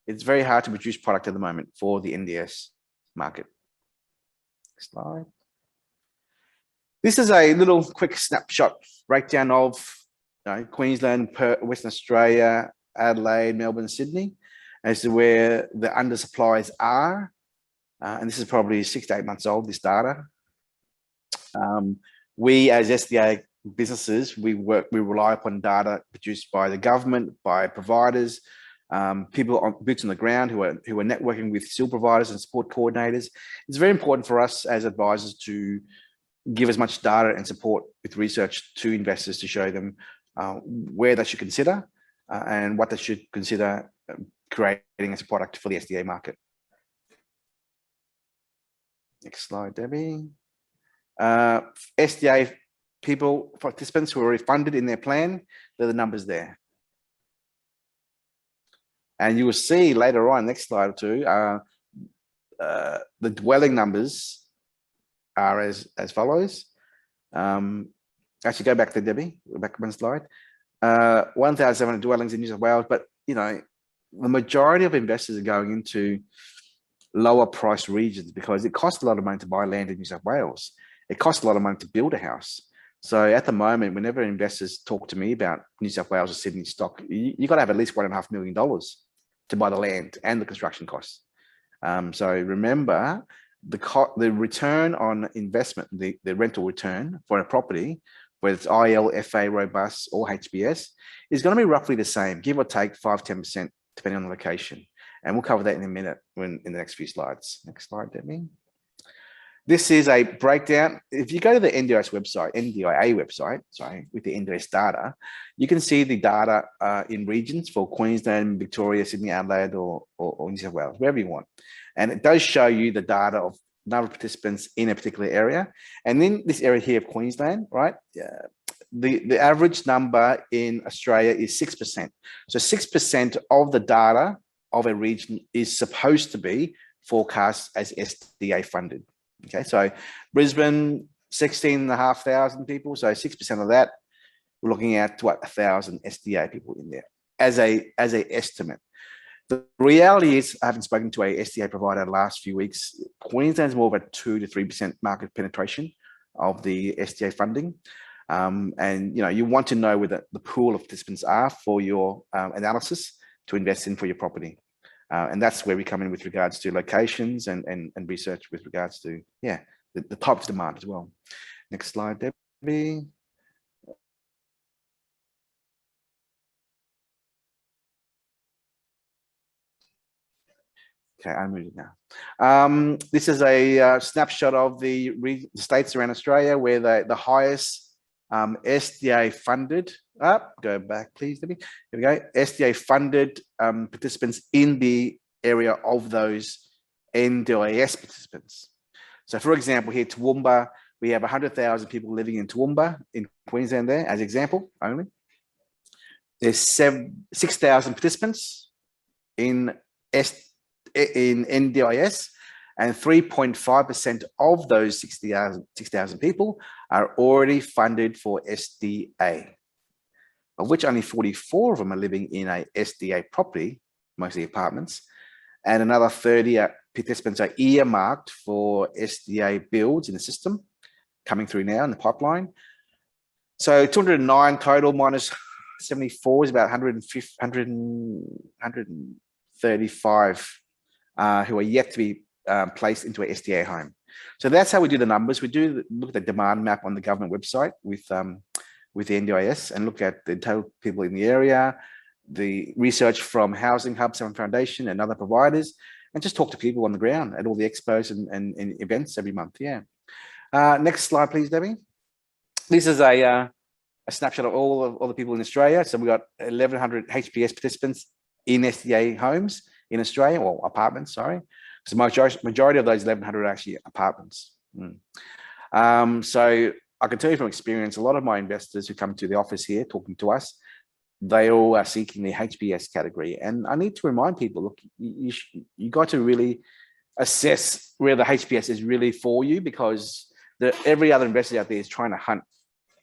It's very hard to produce product at the moment for the NDIS market. Slide. This is a little quick snapshot breakdown of Queensland, Western Australia, Adelaide, Melbourne, Sydney, as to where the undersupplies are. And this is probably 6 to 8 months old, this data. We as SDA businesses, we rely upon data produced by the government, by providers, people on boots on the ground who are networking with still providers and support coordinators. It's very important for us as advisors to give as much data and support with research to investors to show them where they should consider and what they should consider creating as a product for the SDA market. Next slide, Debbie. SDA participants who are already funded in their plan, they're the numbers there. And you will see later on, next slide or two, the dwelling numbers are as follows. Actually, go back to Debbie, go back one slide. 1,700 dwellings in New South Wales, but the majority of investors are going into lower price regions because it costs a lot of money to buy land in New South Wales. It costs a lot of money to build a house. So at the moment, whenever investors talk to me about New South Wales or Sydney stock, you got to have at least $1.5 million to buy the land and the construction costs. So remember, the return on investment, the rental return for a property, whether it's IL, FA, robust, or HBS, is going to be roughly the same, give or take 5–10%, depending on the location. And we'll cover that in a minute in the next few slides. Next slide, Debbie. This is a breakdown. If you go to the NDIS website, NDIA website, sorry, with the NDIS data, you can see the data in regions for Queensland, Victoria, Sydney, Adelaide, or New South Wales, wherever you want. And it does show you the data of number of participants in a particular area. And in this area here of Queensland, right, the average number in Australia is 6%. So 6% of the data of a region is supposed to be forecast as SDA funded. Okay, so Brisbane, 16,500 people. So 6% of that, we're looking at what, 1,000 SDA people in there as a estimate. The reality is, I haven't spoken to a SDA provider the last few weeks. Queensland's more of a 2 to 3% market penetration of the SDA funding. And you want to know where the pool of participants are for your analysis to invest in for your property. And that's where we come in with regards to locations and research with regards to, the type of demand as well. Next slide, Debbie. Okay, I'm moving now. This is a snapshot of the states around Australia where the highest SDA funded, go back please, Debbie. Here we go. SDA funded participants in the area of those NDIS participants. So for example, here Toowoomba, we have 100,000 people living in Toowoomba in Queensland there as example only. There's 6,000 participants in NDIS, and 3.5% of those 6,000 people are already funded for SDA, of which only 44 of them are living in a SDA property, mostly apartments, and another 30 participants are earmarked for SDA builds in the system, coming through now in the pipeline. So 209 total minus 74 is about 135 who are yet to be placed into an SDA home. So that's how we do the numbers. We do look at the demand map on the government website with the NDIS and look at the total people in the area, the research from Housing Hub, Southern Foundation and other providers, and just talk to people on the ground at all the expos and events every month. Yeah. Next slide, please, Debbie. This is a snapshot of all the people in Australia. So we got 1,100 HPS participants in SDA homes in Australia, or apartments, sorry. So majority of those 1,100 are actually apartments. So I can tell you from experience, a lot of my investors who come to the office here talking to us, they all are seeking the HPS category. And I need to remind people, look, you got to really assess where the HPS is really for you, because every other investor out there is trying to hunt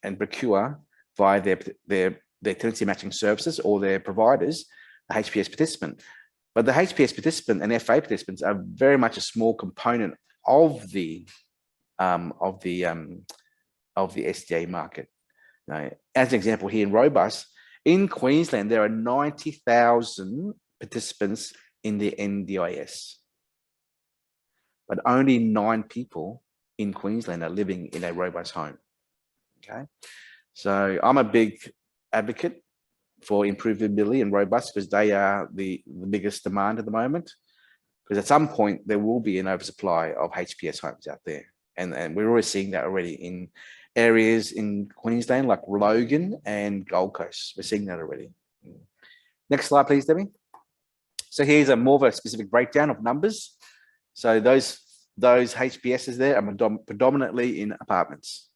and procure via their tenancy matching services or their providers, the HPS participant. But the HPS participant and FA participants are very much a small component of the SDA market. Now, as an example, here in Robust, in Queensland, there are 90,000 participants in the NDIS, but only 9 people in Queensland are living in a Robust home. Okay, so I'm a big advocate for improvability and Robust because they are the biggest demand at the moment. Because at some point there will be an oversupply of HPS homes out there, and we're already seeing that already in areas in Queensland like Logan and Gold Coast. We're seeing that already. Next slide, please, Debbie. So here's a more of a specific breakdown of numbers. So those HPSs there are predominantly in apartments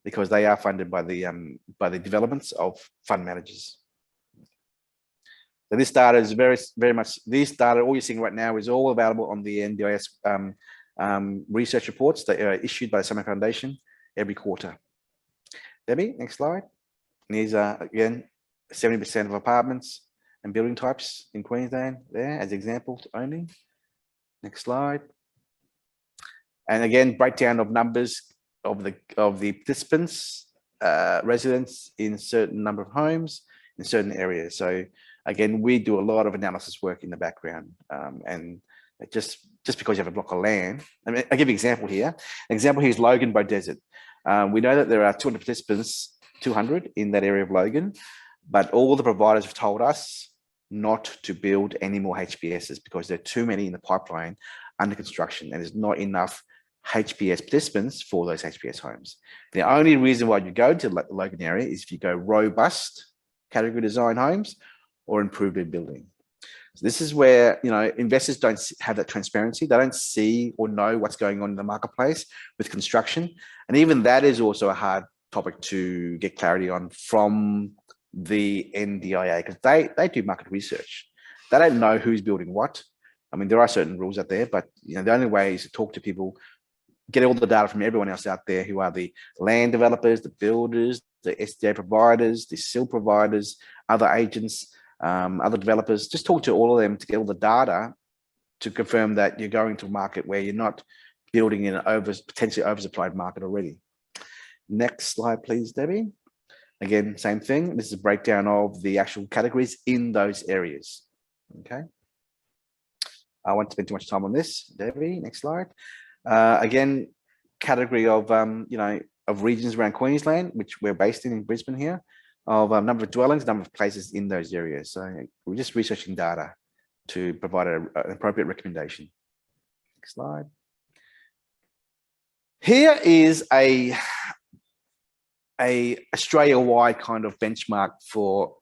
because they are funded by the developments of fund managers. So this data is very much, this data, all you're seeing right now is all available on the NDIS research reports that are issued by the Summer Foundation every quarter. Debbie, next slide. And these are, again, 70% of apartments and building types in Queensland there as examples only. Next slide. And again, breakdown of numbers of the participants, residents in certain number of homes in certain areas. So again, we do a lot of analysis work in the background, and just because you have a block of land, I mean, I'll give you an example here. An example here is Logan Bow Desert. We know that there are 200 participants, 200 in that area of Logan, but all the providers have told us not to build any more HPSs because there are too many in the pipeline under construction, and there's not enough HPS participants for those HPS homes. The only reason why you go to the Logan area is if you go robust category design homes or improved building. So this is where, you know, investors don't have that transparency. They don't see or know what's going on in the marketplace with construction. And even that is also a hard topic to get clarity on from the NDIA because they do market research. They don't know who's building what. I mean, there are certain rules out there, but you know, the only way is to talk to people, get all the data from everyone else out there who are the land developers, the builders, the SDA providers, the SIL providers, other agents, other developers. Just talk to all of them to get all the data to confirm that you're going to a market where you're not building in an potentially oversupplied market already. Next slide, please, Debbie. Again, same thing. This is a breakdown of the actual categories in those areas. Okay. I won't spend too much time on this, Debbie. Next slide. Again, category of you know, of regions around Queensland, which we're based in Brisbane here, of number of dwellings, number of places in those areas. So we're just researching data to provide an appropriate recommendation. Next slide. Here is a Australia-wide kind of benchmark for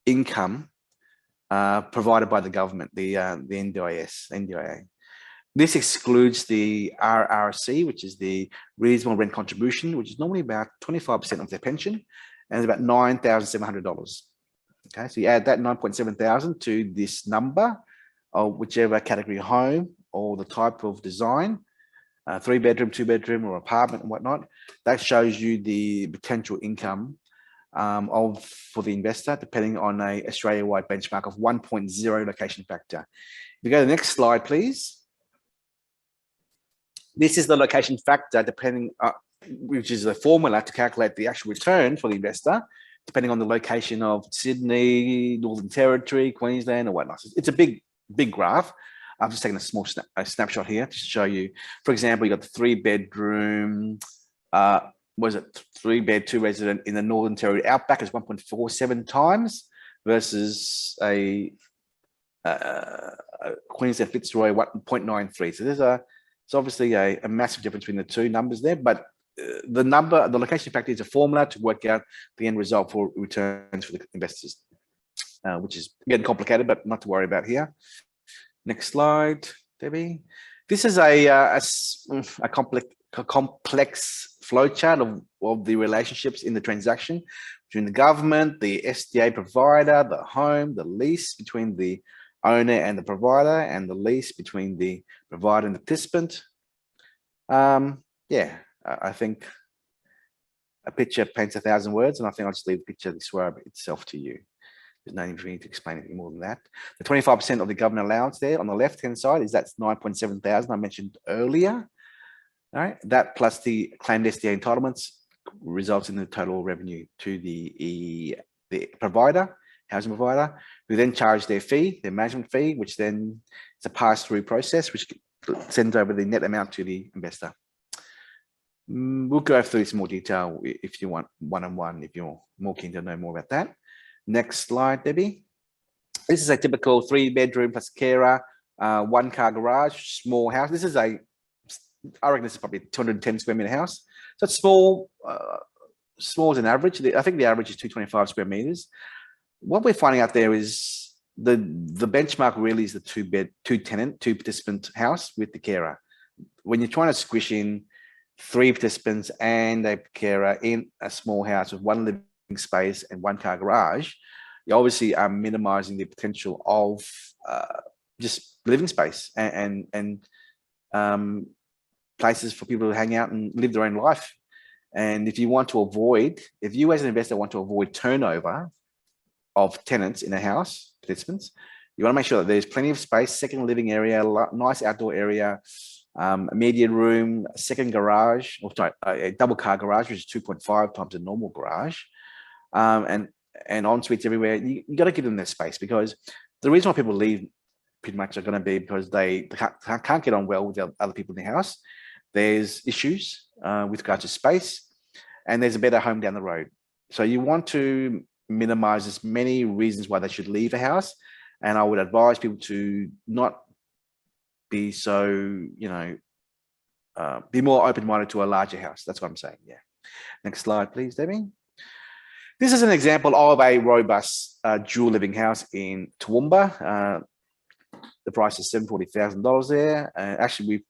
income provided by the government, the NDIA. This excludes the RRC, which is the reasonable rent contribution, which is normally about 25% of their pension, and it's about $9,700. Okay, so you add that 9,700 to this number of whichever category home or the type of design, 3-bedroom, 2-bedroom, or apartment and whatnot. That shows you the potential income for the investor, depending on a Australia-wide benchmark of 1.0 location factor. If you go to the next slide, please. This is the location factor, depending, which is a formula to calculate the actual return for the investor, depending on the location of Sydney, Northern Territory, Queensland, or whatnot. It's a big graph. I've just taken a small snapshot here to show you. For example, you got the 3-bedroom, was it 3-bed, 2-resident in the Northern Territory Outback is 1.47 times versus a Queensland Fitzroy 1.93. So there's it's obviously a massive difference between the two numbers there, but the location factor is a formula to work out the end result for returns for the investors, which is getting complicated, but not to worry about here. Next slide, Debbie. This is a complex flowchart of the relationships in the transaction between the government, the SDA provider, the home, the lease between the owner and the provider, and the lease between the provider and the participant. Yeah, I think a picture paints 1,000 words, and I think I'll just leave the picture describe itself to you. There's no need for me to explain anything more than that. The 25% of the government allowance there on the left-hand side is that's 9.7 thousand I mentioned earlier. All right, that plus the claimed SDA entitlements results in the total revenue to the provider, housing provider, who then charge their fee, their management fee, which then is a pass-through process, which sends over the net amount to the investor. We'll go through this in more detail if you want one-on-one, if you're more keen to know more about that. Next slide, Debbie. This is a typical 3-bedroom plus carer, 1-car garage, small house. This is I reckon this is probably a 210 square meter house. So it's small, small as an average. I think the average is 225 square meters. What we're finding out there is the benchmark really is the 2-tenant, 2-participant house with the carer. When you're trying to squish in 3 participants and a carer in a small house with 1 living space and 1-car garage, you obviously are minimizing the potential of just living space and places for people to hang out and live their own life. And if you want to avoid, if you as an investor want to avoid turnover of tenants in a house, participants, you want to make sure that there's plenty of space, second living area, nice outdoor area, a media room, a second garage, or sorry, a double car garage, which is 2.5 times a normal garage, and en suites everywhere. You got to give them their space, because the reason why people leave pretty much are going to be because they can't get on well with the other people in the house. There's issues with regards to space, and there's a better home down the road. So you want to minimize as many reasons why they should leave a house. And I would advise people to not be so, you know, be more open-minded to a larger house. That's what I'm saying. Yeah. Next slide, please, Debbie. This is an example of a robust dual living house in Toowoomba. The price is $740,000 there. Actually,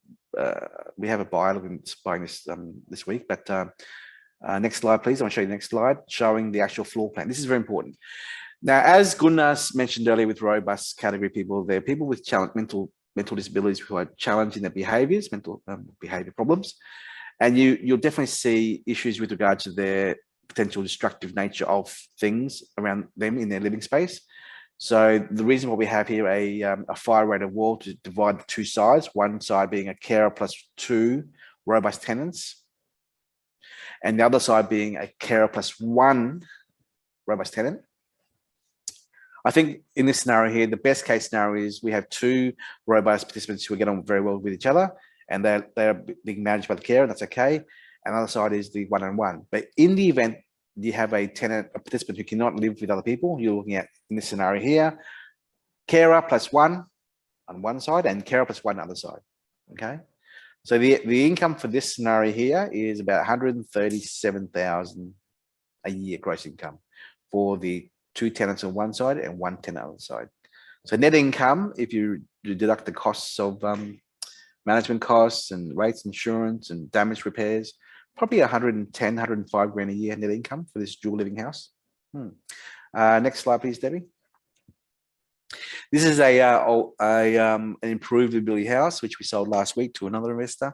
we have a buyer looking at buying this this week. But next slide, please. I want to show you the next slide, showing the actual floor plan. This is very important. Now, as Gunnar mentioned earlier, with robust category people, they're people with mental disabilities who are challenging their behaviours, mental behaviour problems, and you'll definitely see issues with regard to their potential destructive nature of things around them in their living space. So the reason why we have here a fire-rated wall to divide the 2 sides, one side being a carer plus 2 robust tenants, and the other side being a carer plus 1 robust tenant. I think in this scenario here, the best case scenario is we have 2 robust participants who get on very well with each other, and they're being managed by the carer, and that's okay. And the other side is the one-on-one. But in the event you have a participant who cannot live with other people, you're looking at, in this scenario here, carer plus 1 on one side and carer plus 1 on the other side. Okay. So the income for this scenario here is about $137,000 a year gross income for the 2 tenants on one side and 1 tenant on the other side. So net income, if you deduct the costs of management costs and rates, insurance and damage repairs, probably 110, 105 grand a year net income for this dual living house. Next slide, please, Debbie. This is an improved ability house, which we sold last week to another investor.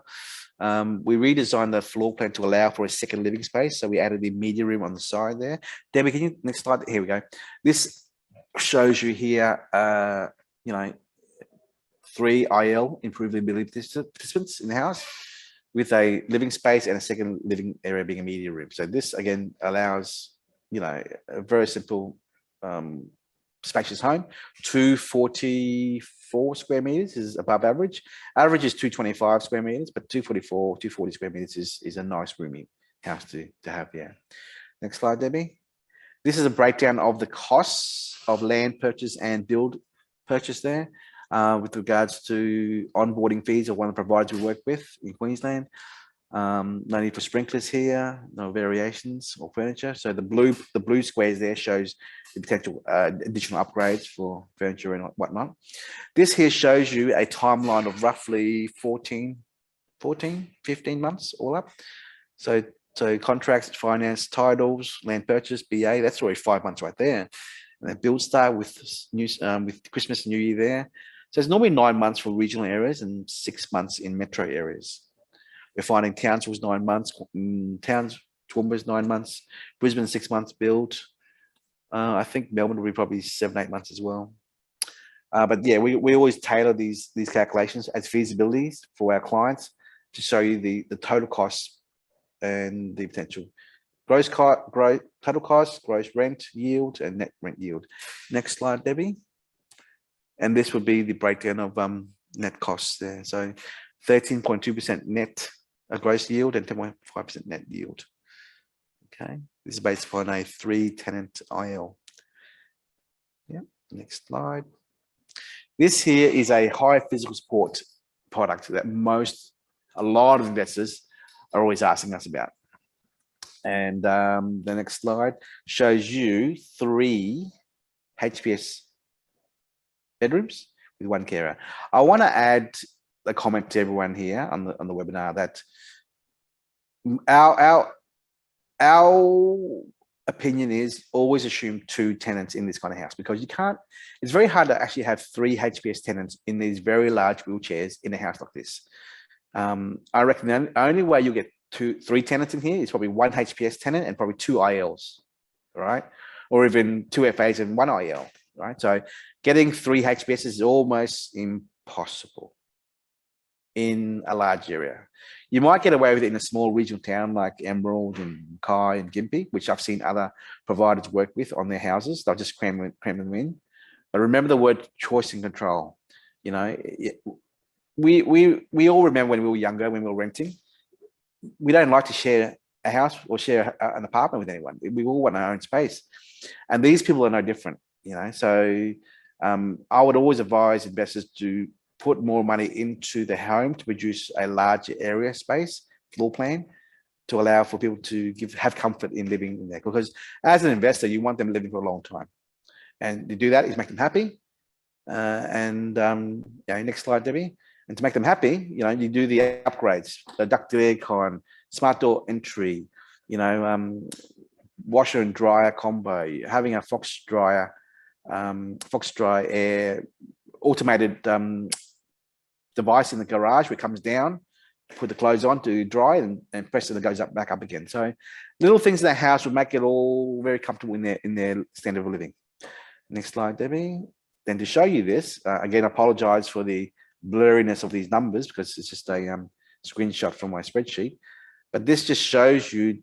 We redesigned the floor plan to allow for a second living space. So we added the media room on the side there. Debbie, can you, next slide? Here we go. This shows you here, you know, 3 IL, improved ability participants in the house, with a living space and a second living area being a media room. So this again allows, you know, a very simple, spacious home. 244 square meters is above average. Average is 225 square meters, but 244, 240 square meters is a nice roomy house to have. Yeah. Next slide, Debbie. This is a breakdown of the costs of land purchase and build purchase there. With regards to onboarding fees of one of the providers we work with in Queensland. No need for sprinklers here, no variations or furniture. So the blue squares there shows the potential additional upgrades for furniture and whatnot. This here shows you a timeline of roughly 15 months all up. So contracts, finance, titles, land purchase, BA, that's already 5 months right there. And then build start with Christmas, New Year there. So it's normally 9 months for regional areas and 6 months in metro areas. We're finding Townsville's 9 months, Toowoomba's 9 months, Brisbane 6 months build, I think Melbourne will be probably 7-8 months as well. But yeah, we always tailor these calculations as feasibilities for our clients to show you the total costs and the potential total cost, gross rent yield, and net rent yield. Next slide, Debbie. And this would be the breakdown of net costs there. So 13.2% net gross yield and 10.5% net yield. Okay, this is based upon a 3-tenant IL. Yeah, next slide. This here is a high physical support product that a lot of investors are always asking us about. And the next slide shows you 3 HPS bedrooms with 1 carer. I want to add a comment to everyone here on the webinar that our opinion is always assume 2 tenants in this kind of house, because it's very hard to actually have 3 HPS tenants in these very large wheelchairs in a house like this. I reckon the only way you get 3 tenants in here is probably 1 HPS tenant and probably 2 ILs, right? Or even 2 FAs and 1 IL, right? So getting 3 HPS is almost impossible in a large area. You might get away with it in a small regional town like Emerald and Kai and Gympie, which I've seen other providers work with on their houses. They'll just cram them in. But remember the word choice and control. You know, we all remember when we were younger, when we were renting, we don't like to share a house or share an apartment with anyone. We all want our own space. And these people are no different, you know. So I would always advise investors to put more money into the home to produce a larger area space, floor plan, to allow for people to have comfort in living in there. Because as an investor, you want them living for a long time. And to do that is make them happy. Yeah, next slide, Debbie. And to make them happy, you know, you do the upgrades, the ducted aircon, smart door entry, you know, washer and dryer combo, having a Fox Dry Air automated device in the garage where it comes down, put the clothes on to dry and press it and it goes back up again. So little things in the house would make it all very comfortable in their standard of living. Next slide, Debbie. Then to show you this, again, I apologize for the blurriness of these numbers because it's just a screenshot from my spreadsheet. But this just shows you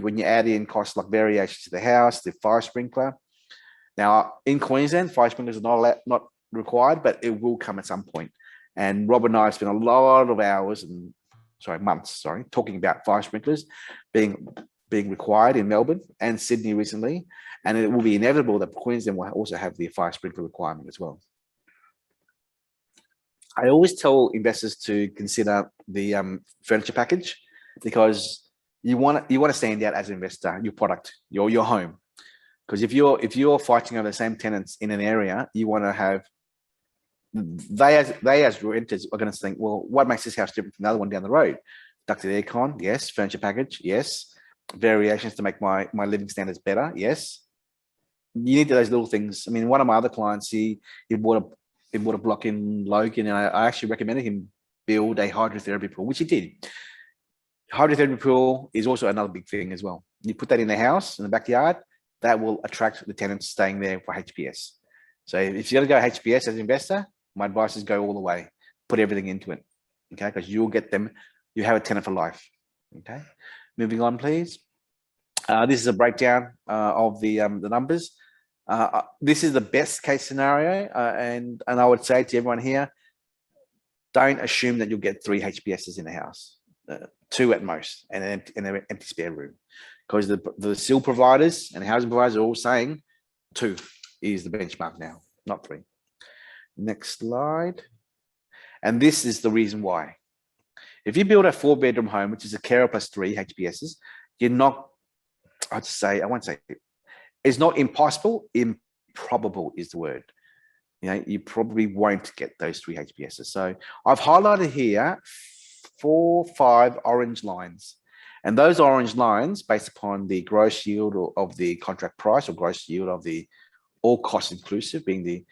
when you add in costs like variations to the house, the fire sprinkler. Now in Queensland, fire sprinklers are not required, but it will come at some point. And Rob and I have spent a lot of hours months, talking about fire sprinklers being required in Melbourne and Sydney recently. And it will be inevitable that Queensland will also have the fire sprinkler requirement as well. I always tell investors to consider the furniture package, because you want to stand out as an investor, your product, your home. Because if you're fighting over the same tenants in an area, you want to have they as renters are going to think, well, what makes this house different from the other one down the road? Ducted aircon, yes. Furniture package, yes. Variations to make my living standards better, yes. You need those little things. I mean, one of my other clients, he bought a block in Logan, and I actually recommended him build a hydrotherapy pool, which he did. Hydrotherapy pool is also another big thing as well. You put that in the house, in the backyard, that will attract the tenants staying there for HPS. So if you're going to go HPS as an investor, my advice is go all the way, put everything into it, okay? Because you'll get them, you have a tenant for life, okay? Moving on, please. This is a breakdown of the numbers. This is the best case scenario, and I would say to everyone here, don't assume that you'll get 3 HPSs in a house, 2 at most, and an empty spare room, because the SIL providers and housing providers are all saying 2 is the benchmark now, not 3. Next slide. And this is the reason why. If you build a 4-bedroom home, which is a carer plus 3 HPSs, you're not, I won't say it's not impossible, improbable is the word. You know, you probably won't get those 3 HPSs. So I've highlighted here 4, 5 orange lines. And those orange lines, based upon the gross yield of the contract price, or gross yield of the all costs inclusive, being the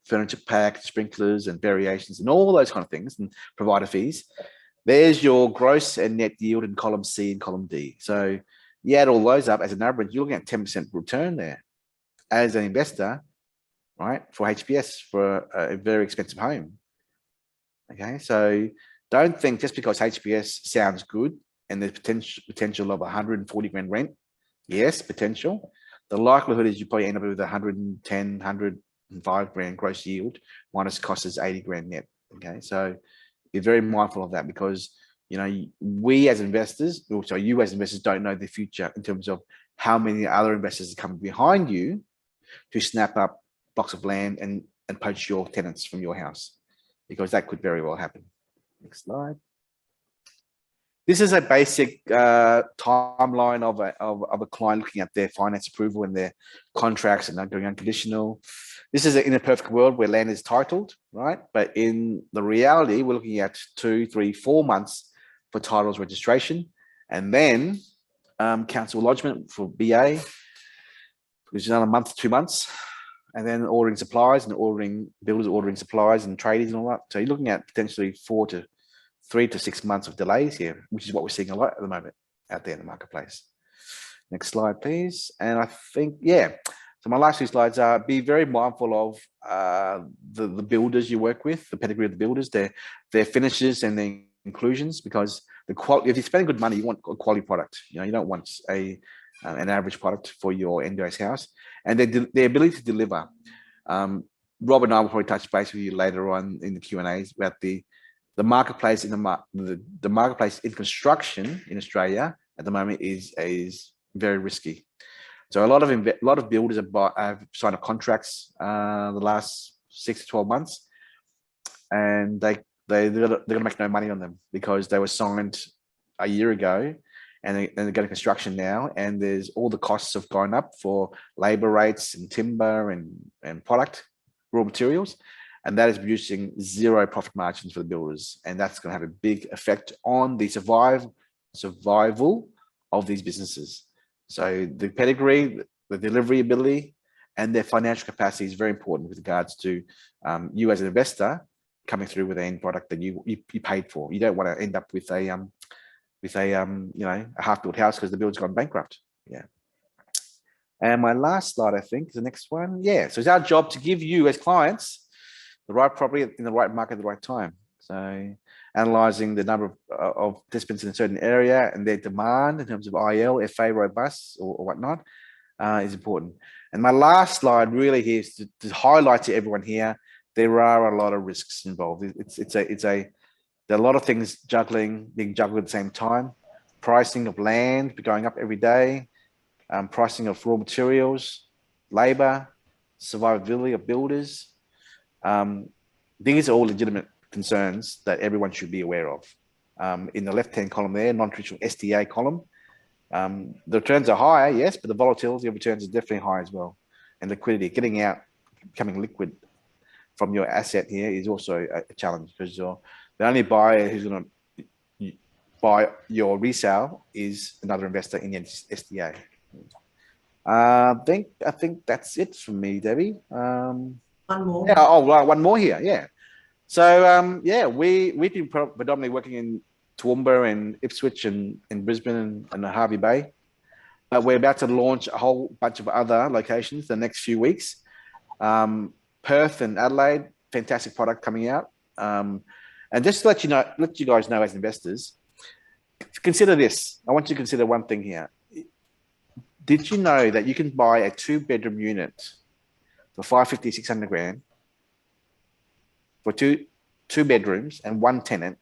furniture pack, sprinklers and variations and all those kind of things, and provider fees. There's your gross and net yield in column C and column D. So You add all those up as an average, you're looking at 10% return there as an investor, right? For HPS for a very expensive home. Okay, so don't think just because HPS sounds good and there's potential of 140 grand rent. Yes, potential. The likelihood is you probably end up with 110, 105 grand gross yield minus cost is 80 grand net. Okay, so be very mindful of that because we as investors, also you as investors, don't know the future in terms of how many other investors are coming behind you to snap up blocks of land and poach your tenants from your house, because that could very well happen. Next slide. This is a basic timeline of a client looking at their finance approval and their contracts and not going unconditional. This is in a perfect world where land is titled, right? But in the reality, we're looking at 2, 3, 4 months for titles registration, and then council lodgement for BA, which is another month, 2 months, and then ordering supplies and builders ordering supplies and tradies and all that. So you're looking at potentially 3 to 6 months of delays here, which is what we're seeing a lot at the moment out there in the marketplace. Next slide, please. And I think, so my last 2 slides are be very mindful of the builders you work with, the pedigree of the builders, their finishes and their inclusions, because the quality, if you're spending good money, you want a quality product. You don't want an average product for your NDIS house, and their ability to deliver. Rob and I will probably touch base with you later on in the Q&As about the marketplace in the marketplace in construction in Australia at the moment is very risky. So a lot of builders have signed up contracts the last 6 to 12 months, and they're going to make no money on them because they were signed a year ago, and they're going to construction now, and there's all the costs have gone up for labor rates and timber and product raw materials. And that is producing 0 profit margins for the builders. And that's going to have a big effect on the survival of these businesses. So the pedigree, the delivery ability, and their financial capacity is very important with regards to you as an investor coming through with an end product that you paid for. You don't want to end up with a half-built house because the builder's gone bankrupt. Yeah. And my last slide, I think, is the next one. Yeah. So it's our job to give you as clients the right property in the right market at the right time. So analyzing the number of participants in a certain area and their demand in terms of IL, FA, robust or whatnot is important. And my last slide really here is to highlight to everyone here, there are a lot of risks involved. There are a lot of things being juggled at the same time. Pricing of land going up every day, pricing of raw materials, labor, survivability of builders. These are all legitimate concerns that everyone should be aware of. In the left-hand column there, non-traditional STA column, the returns are higher, yes, but the volatility of returns is definitely high as well. And liquidity, getting out, becoming liquid from your asset here is also a challenge, because the only buyer who's going to buy your resale is another investor in the STA. I think that's it from me, Debbie. One more. Yeah, one more here. Yeah. So we've been predominantly working in Toowoomba and Ipswich and in Brisbane and Harvey Bay. But we're about to launch a whole bunch of other locations the next few weeks. Perth and Adelaide, fantastic product coming out. And just to let you guys know as investors, consider this. I want you to consider one thing here. Did you know that you can buy a 2-bedroom unit for 550, 600 grand for two bedrooms and 1 tenant,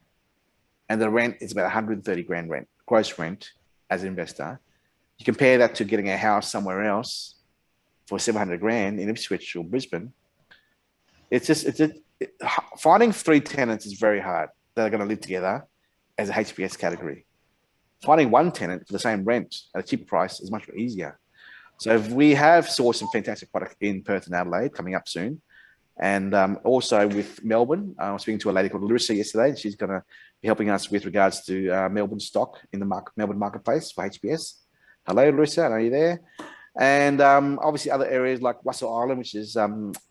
and the rent is about 130 grand rent, gross rent as an investor? You compare that to getting a house somewhere else for 700 grand in Ipswich or Brisbane. Finding 3 tenants is very hard that are going to live together as a HPS category. Finding 1 tenant for the same rent at a cheaper price is much easier. So if we have sourced some fantastic product in Perth and Adelaide coming up soon, and also with Melbourne. I was speaking to a lady called Larissa yesterday, and she's going to be helping us with regards to Melbourne stock in the Melbourne marketplace for HPS. Hello, Larissa, are you there? And obviously other areas like Russell Island, which is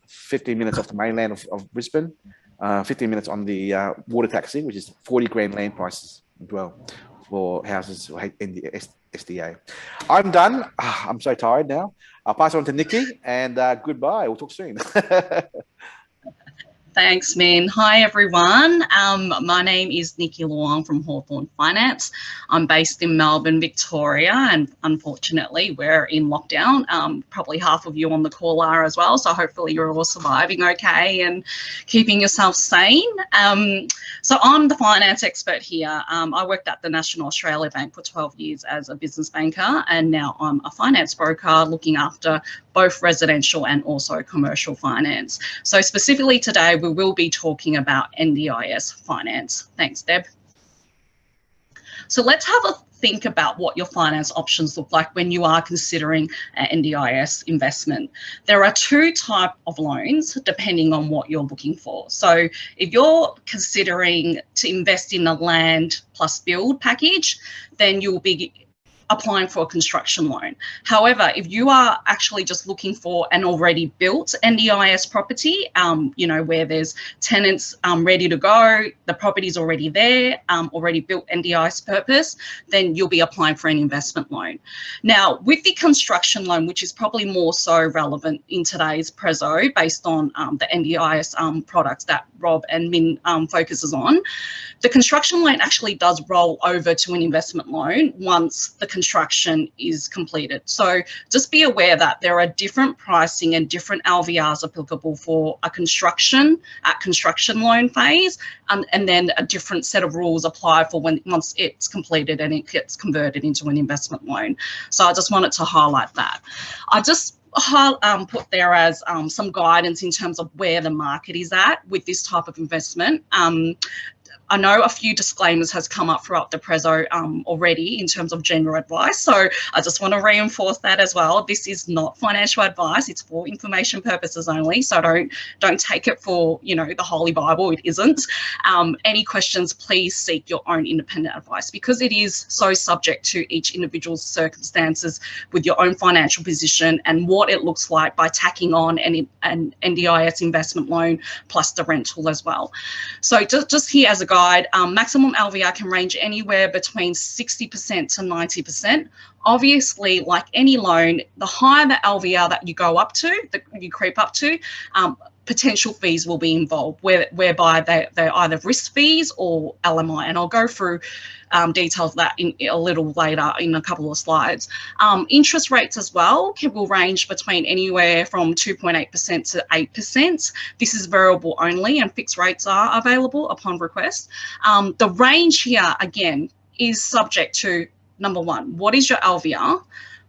15 minutes off the mainland of Brisbane, 15 minutes on the water taxi, which is 40 grand land prices as well for houses in the SDA. I'm done. I'm so tired now. I'll pass on to Nikki, and goodbye. We'll talk soon. Thanks, Min. Hi, everyone. My name is Nikki Luong from Hawthorn Finance. I'm based in Melbourne, Victoria, and unfortunately, we're in lockdown. Probably half of you on the call are as well, so hopefully you're all surviving okay and keeping yourself sane. So I'm the finance expert here. I worked at the National Australia Bank for 12 years as a business banker, and now I'm a finance broker looking after both residential and also commercial finance. So specifically today, we will be talking about NDIS finance. Thanks, Deb. So let's have a think about what your finance options look like when you are considering an NDIS investment. There are two types of loans depending on what you're looking for. So if you're considering to invest in a land plus build package, then you'll be applying for a construction loan. However, if you are actually just looking for an already built NDIS property, you know, where there's tenants ready to go, the property's already there, already built NDIS purpose, then you'll be applying for an investment loan. Now, with the construction loan, which is probably more so relevant in today's preso based on the NDIS products that Rob and Min focuses on, the construction loan actually does roll over to an investment loan once the construction is completed. So just be aware that there are different pricing and different LVRs applicable for a construction loan phase, and then a different set of rules apply for once it's completed and it gets converted into an investment loan. So I just wanted to highlight that. I just put there as some guidance in terms of where the market is at with this type of investment. I know a few disclaimers has come up throughout the preso already in terms of general advice. So I just want to reinforce that as well. This is not financial advice. It's for information purposes only. So don't take it for, you know, the Holy Bible. It isn't. Any questions, please seek your own independent advice, because it is so subject to each individual's circumstances with your own financial position and what it looks like by tacking on an NDIS investment loan plus the rental as well. So just here as a guide, maximum LVR can range anywhere between 60% to 90%. Obviously, like any loan, the higher the LVR that you go up to, that you creep up to, potential fees will be involved, whereby they're either risk fees or LMI. And I'll go through details of that in a little later in a couple of slides. Interest rates as well will range between anywhere from 2.8% to 8%. This is variable only, and fixed rates are available upon request. The range here, again, is subject to, number one, what is your LVR?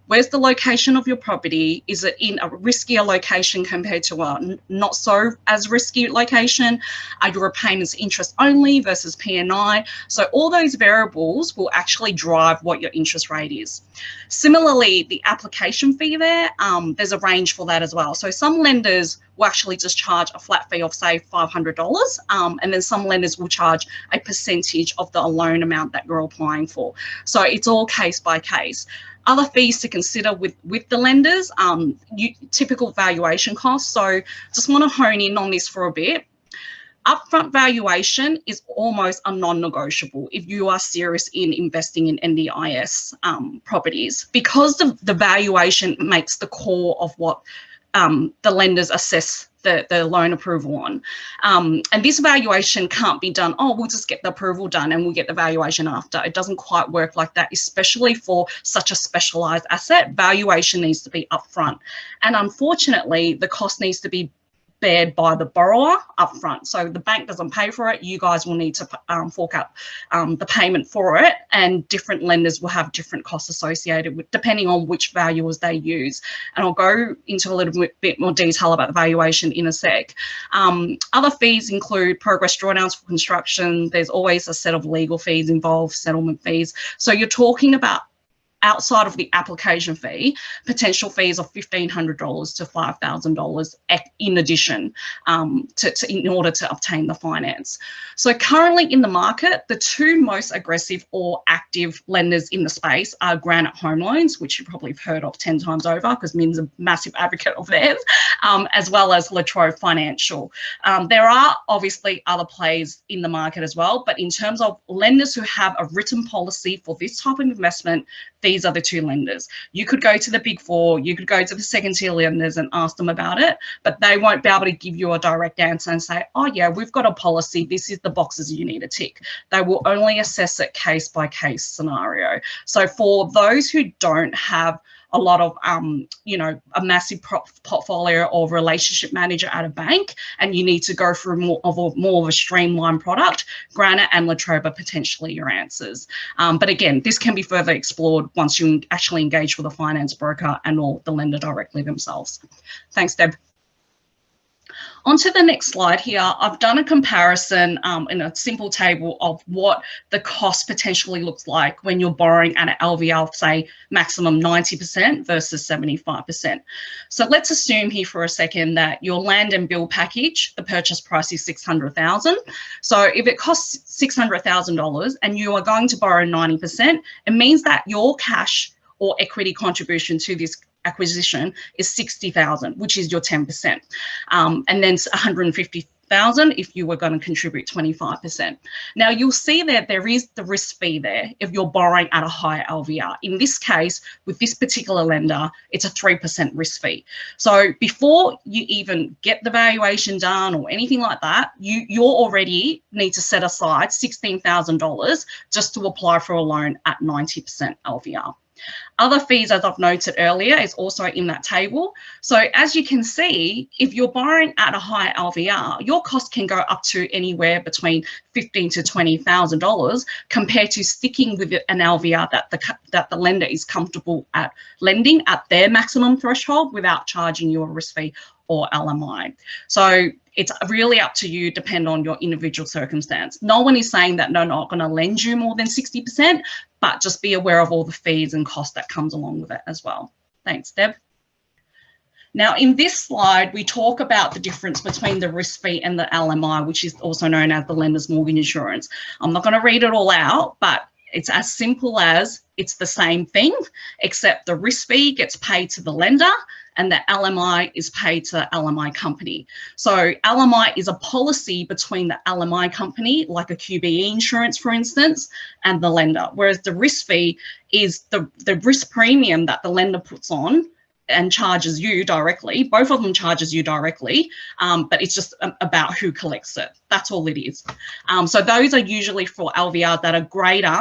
Where's the location of your property? Is it in a riskier location compared to a not so as risky location? Are your repayments interest only versus P&I? So all those variables will actually drive what your interest rate is. Similarly, the application fee there's a range for that as well. So some lenders will actually just charge a flat fee of, say, $500, and then some lenders will charge a percentage of the loan amount that you're applying for. So it's all case by case. Other fees to consider with the lenders, typical valuation costs. So just want to hone in on this for a bit. Upfront valuation is almost a non-negotiable if you are serious in investing in NDIS properties, because the valuation makes the core of what the lenders assess the loan approval on. And this valuation can't be done, oh, we'll just get the approval done and we'll get the valuation after. It doesn't quite work like that, especially for such a specialised asset. Valuation needs to be upfront. And unfortunately, the cost needs to be bared by the borrower upfront. So the bank doesn't pay for it. You guys will need to fork out the payment for it, and different lenders will have different costs associated with, depending on which valuers they use. And I'll go into a little bit more detail about the valuation in a sec. Other fees include progress drawdowns for construction. There's always a set of legal fees involved, settlement fees. So you're talking about, outside of the application fee, potential fees of $1,500 to $5,000 in addition in order to obtain the finance. So currently in the market, the two most aggressive or active lenders in the space are Granite Home Loans, which you probably have heard of 10 times over because Min's a massive advocate of theirs, as well as Latrobe Financial. There are obviously other players in the market as well, but in terms of lenders who have a written policy for this type of investment, these these are the two lenders. You could go to the Big Four, you could go to the second-tier lenders and ask them about it, but they won't be able to give you a direct answer and say, oh yeah, we've got a policy, this is the boxes you need to tick. They will only assess it case by case scenario. So for those who don't have a lot of, you know, a massive portfolio or relationship manager at a bank, and you need to go through more of a streamlined product, Granite and Latrobe are potentially your answers. But again, this can be further explored once you actually engage with a finance broker and or the lender directly themselves. Thanks, Deb. On to the next slide here, I've done a comparison in a simple table of what the cost potentially looks like when you're borrowing at an LVR, say maximum 90% versus 75%. So let's assume here for a second that your land and bill package, the purchase price is $600,000. So if it costs $600,000 and you are going to borrow 90%, it means that your cash or equity contribution to this acquisition is 60,000, which is your 10%. And then 150,000 if you were going to contribute 25%. Now you'll see that there is the risk fee there if you're borrowing at a higher LVR. In this case, with this particular lender, it's a 3% risk fee. So before you even get the valuation done or anything like that, you already need to set aside $16,000 just to apply for a loan at 90% LVR. Other fees, as I've noted earlier, is also in that table. So as you can see, if you're borrowing at a higher LVR, your cost can go up to anywhere between $15,000 to $20,000 compared to sticking with an LVR that the lender is comfortable at lending at their maximum threshold without charging you a risk fee or LMI. So it's really up to you, depend on your individual circumstance. No one is saying that they're not going to lend you more than 60%, but just be aware of all the fees and costs that comes along with it as well. Thanks, Deb. Now, in this slide, we talk about the difference between the risk fee and the LMI, which is also known as the lender's mortgage insurance. I'm not going to read it all out, but it's as simple as it's the same thing, except the risk fee gets paid to the lender and the LMI is paid to the LMI company. So LMI is a policy between the LMI company, like a QBE insurance, for instance, and the lender, whereas the risk fee is the risk premium that the lender puts on and charges you directly. Both of them charges you directly, but it's just about who collects it. That's all it is. So those are usually for LVR that are greater.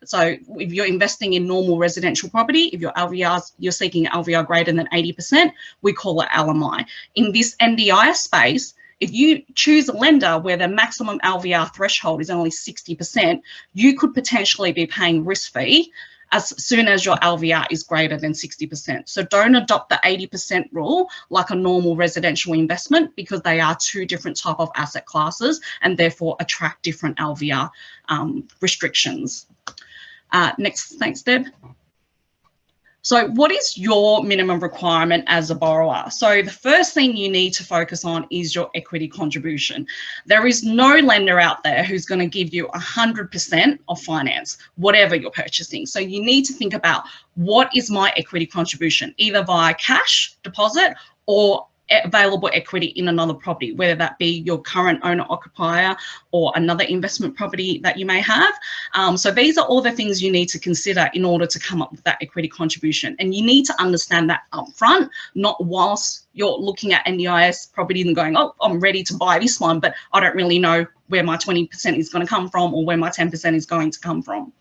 So if you're investing in normal residential property, if you're seeking LVR greater than 80%, we call it LMI. In this NDIS space, if you choose a lender where the maximum LVR threshold is only 60%, you could potentially be paying risk fee as soon as your LVR is greater than 60%. So don't adopt the 80% rule like a normal residential investment, because they are two different type of asset classes and therefore attract different LVR restrictions. Next, thanks, Deb. So what is your minimum requirement as a borrower? So the first thing you need to focus on is your equity contribution. There is no lender out there who's going to give you 100% of finance, whatever you're purchasing. So you need to think about, what is my equity contribution, either via cash deposit or available equity in another property, whether that be your current owner occupier or another investment property that you may have. So these are all the things you need to consider in order to come up with that equity contribution. And you need to understand that upfront, not whilst you're looking at NDIS properties and going, oh, I'm ready to buy this one, but I don't really know where my 20% is going to come from or where my 10% is going to come from.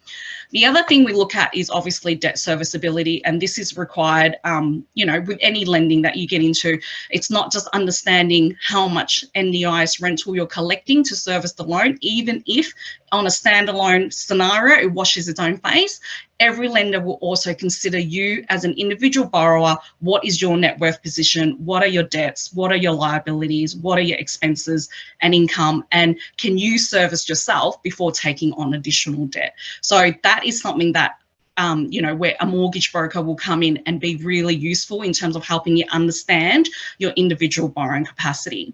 The other thing we look at is obviously debt serviceability, and this is required, you know, with any lending that you get into. It's not just understanding how much NDIS rental you're collecting to service the loan, even if on a standalone scenario, it washes its own face. Every lender will also consider you as an individual borrower. What is your net worth position? What are your debts? What are your liabilities? What are your expenses and income? And can you service yourself before taking on additional debt? So that is something that, you know, where a mortgage broker will come in and be really useful in terms of helping you understand your individual borrowing capacity.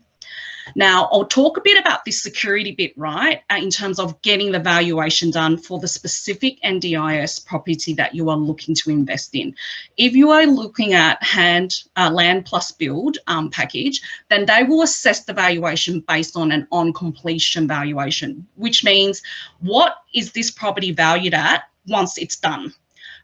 Now, I'll talk a bit about this security bit, right, in terms of getting the valuation done for the specific NDIS property that you are looking to invest in. If you are looking at land plus build package, then they will assess the valuation based on an on completion valuation, which means what is this property valued at once it's done?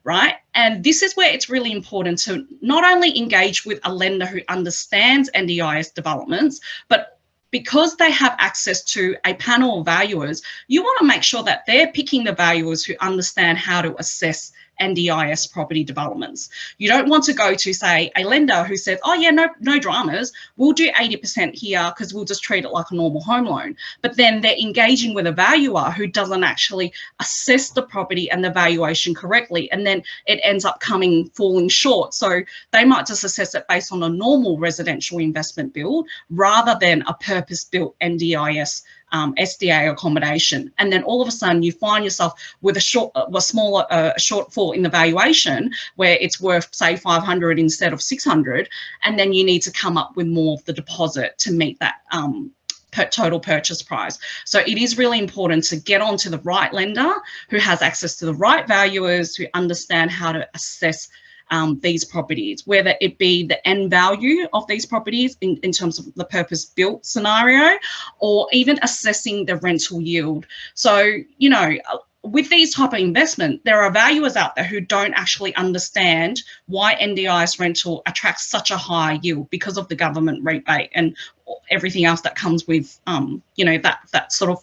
right? And this is where it's really important to not only engage with a lender who understands NDIS developments, but because they have access to a panel of valuers, you want to make sure that they're picking the valuers who understand how to assess NDIS property developments. You don't want to go to, say, a lender who says, oh yeah, no dramas, we'll do 80% here because we'll just treat it like a normal home loan. But then they're engaging with a valuer who doesn't actually assess the property and the valuation correctly. And then it ends up falling short. So they might just assess it based on a normal residential investment build rather than a purpose-built NDIS SDA accommodation. And then all of a sudden you find yourself with a smaller shortfall in the valuation where it's worth, say, 500 instead of 600. And then you need to come up with more of the deposit to meet that total purchase price. So it is really important to get onto the right lender who has access to the right valuers who understand how to assess these properties, whether it be the end value of these properties in terms of the purpose-built scenario, or even assessing the rental yield. So, you know, with these type of investment, there are valuers out there who don't actually understand why NDIS rental attracts such a high yield because of the government rebate and everything else that comes with, you know, that sort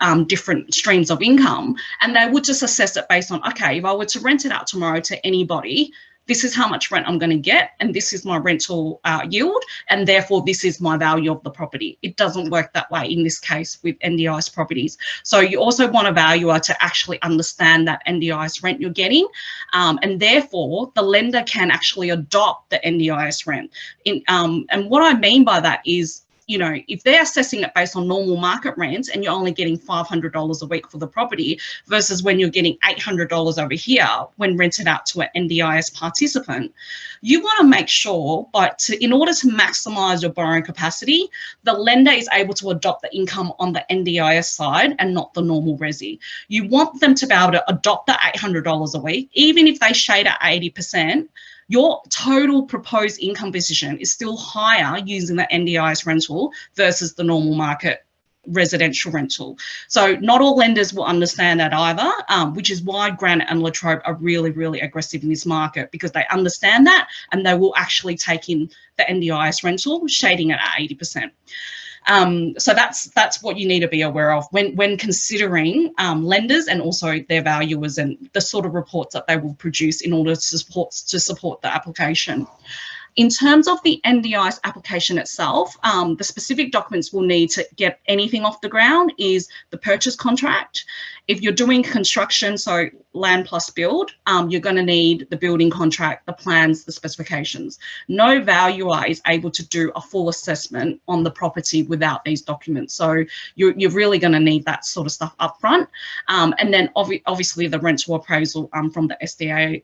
of different streams of income. And they would just assess it based on, okay, if I were to rent it out tomorrow to anybody, this is how much rent I'm going to get, and this is my rental yield, and therefore this is my value of the property. It doesn't work that way in this case with NDIS properties. So you also want a valuer to actually understand that NDIS rent you're getting, and therefore the lender can actually adopt the NDIS rent. And what I mean by that is, you know, if they're assessing it based on normal market rents and you're only getting $500 a week for the property versus when you're getting $800 over here when rented out to an NDIS participant, you want to make sure, in order to maximize your borrowing capacity, the lender is able to adopt the income on the NDIS side and not the normal resi. You want them to be able to adopt the $800 a week, even if they shade at 80%. Your total proposed income position is still higher using the NDIS rental versus the normal market residential rental. So not all lenders will understand that either, which is why Granite and La Trobe are really, really aggressive in this market, because they understand that and they will actually take in the NDIS rental, shading it at 80%. So that's what you need to be aware of when considering lenders and also their valuers and the sort of reports that they will produce in order to support the application. In terms of the NDIS application itself, the specific documents we'll need to get anything off the ground is the purchase contract. If you're doing construction, so land plus build, you're going to need the building contract, the plans, the specifications. No valuer is able to do a full assessment on the property without these documents. So you're really going to need that sort of stuff up front. And then obviously the rental appraisal from the SDA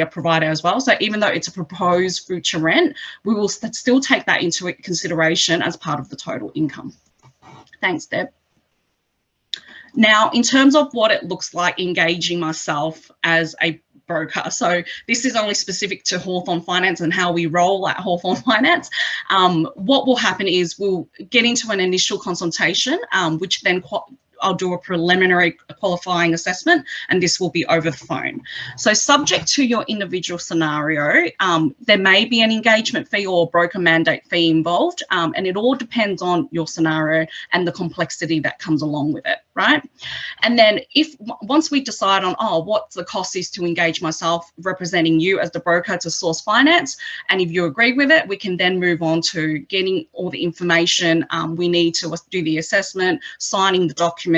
a provider as well. So even though it's a proposed future rent, we will still take that into consideration as part of the total income. Thanks, Deb. Now, in terms of what it looks like engaging myself as a broker. So this is only specific to Hawthorn Finance and how we roll at Hawthorn Finance. What will happen is we'll get into an initial consultation, which then I'll do a preliminary qualifying assessment, and this will be over the phone. So subject to your individual scenario, there may be an engagement fee or broker mandate fee involved, and it all depends on your scenario and the complexity that comes along with it, right? And then once we decide on, what the cost is to engage myself representing you as the broker to source finance, and if you agree with it, we can then move on to getting all the information we need to do the assessment, signing the documents,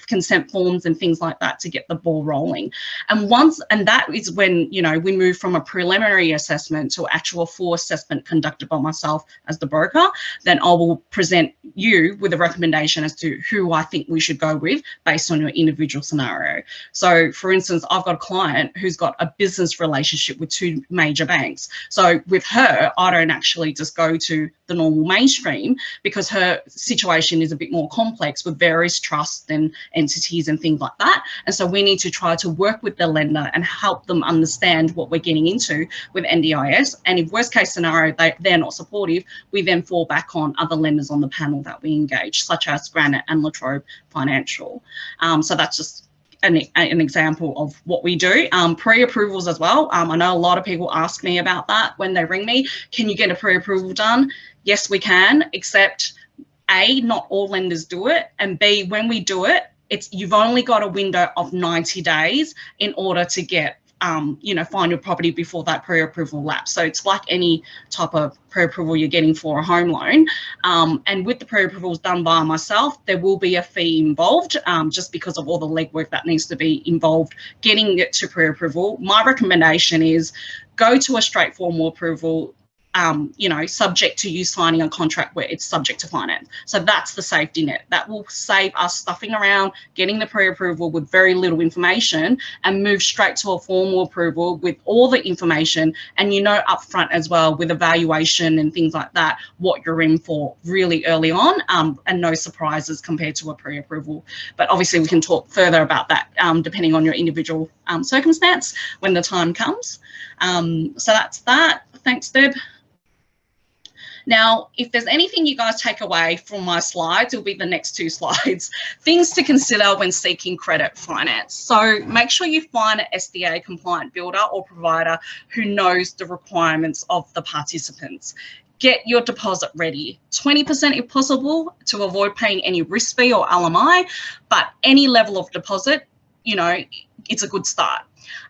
consent forms and things like that to get the ball rolling. And that is when, we move from a preliminary assessment to actual full assessment conducted by myself as the broker. Then I will present you with a recommendation as to who I think we should go with based on your individual scenario. So for instance, I've got a client who's got a business relationship with 2 major banks. So with her, I don't actually just go to the normal mainstream because her situation is a bit more complex with various trusts and entities and things like that. And so we need to try to work with the lender and help them understand what we're getting into with NDIS. And if worst case scenario, they're not supportive, we then fall back on other lenders on the panel that we engage, such as Granite and La Trobe Financial. So that's just an example of what we do. Pre-approvals as well. I know a lot of people ask me about that when they ring me. Can you get a pre-approval done? Yes, we can, except A, not all lenders do it, and B, when we do it, you've only got a window of 90 days in order to get find your property before that pre-approval lapse. So it's like any type of pre-approval you're getting for a home loan. And with the pre-approvals done by myself, there will be a fee involved just because of all the legwork that needs to be involved getting it to pre-approval. My recommendation is go to a straight formal approval, subject to you signing a contract where it's subject to finance. So that's the safety net. That will save us stuffing around, getting the pre-approval with very little information, and move straight to a formal approval with all the information, and upfront as well with evaluation and things like that, what you're in for really early on, and no surprises compared to a pre-approval. But obviously we can talk further about that depending on your individual circumstance when the time comes. So that's that. Thanks, Deb. Now, if there's anything you guys take away from my slides, it'll be the next 2 slides. Things to consider when seeking credit finance. So make sure you find an SDA compliant builder or provider who knows the requirements of the participants. Get your deposit ready, 20% if possible, to avoid paying any risk fee or LMI, but any level of deposit, it's a good start.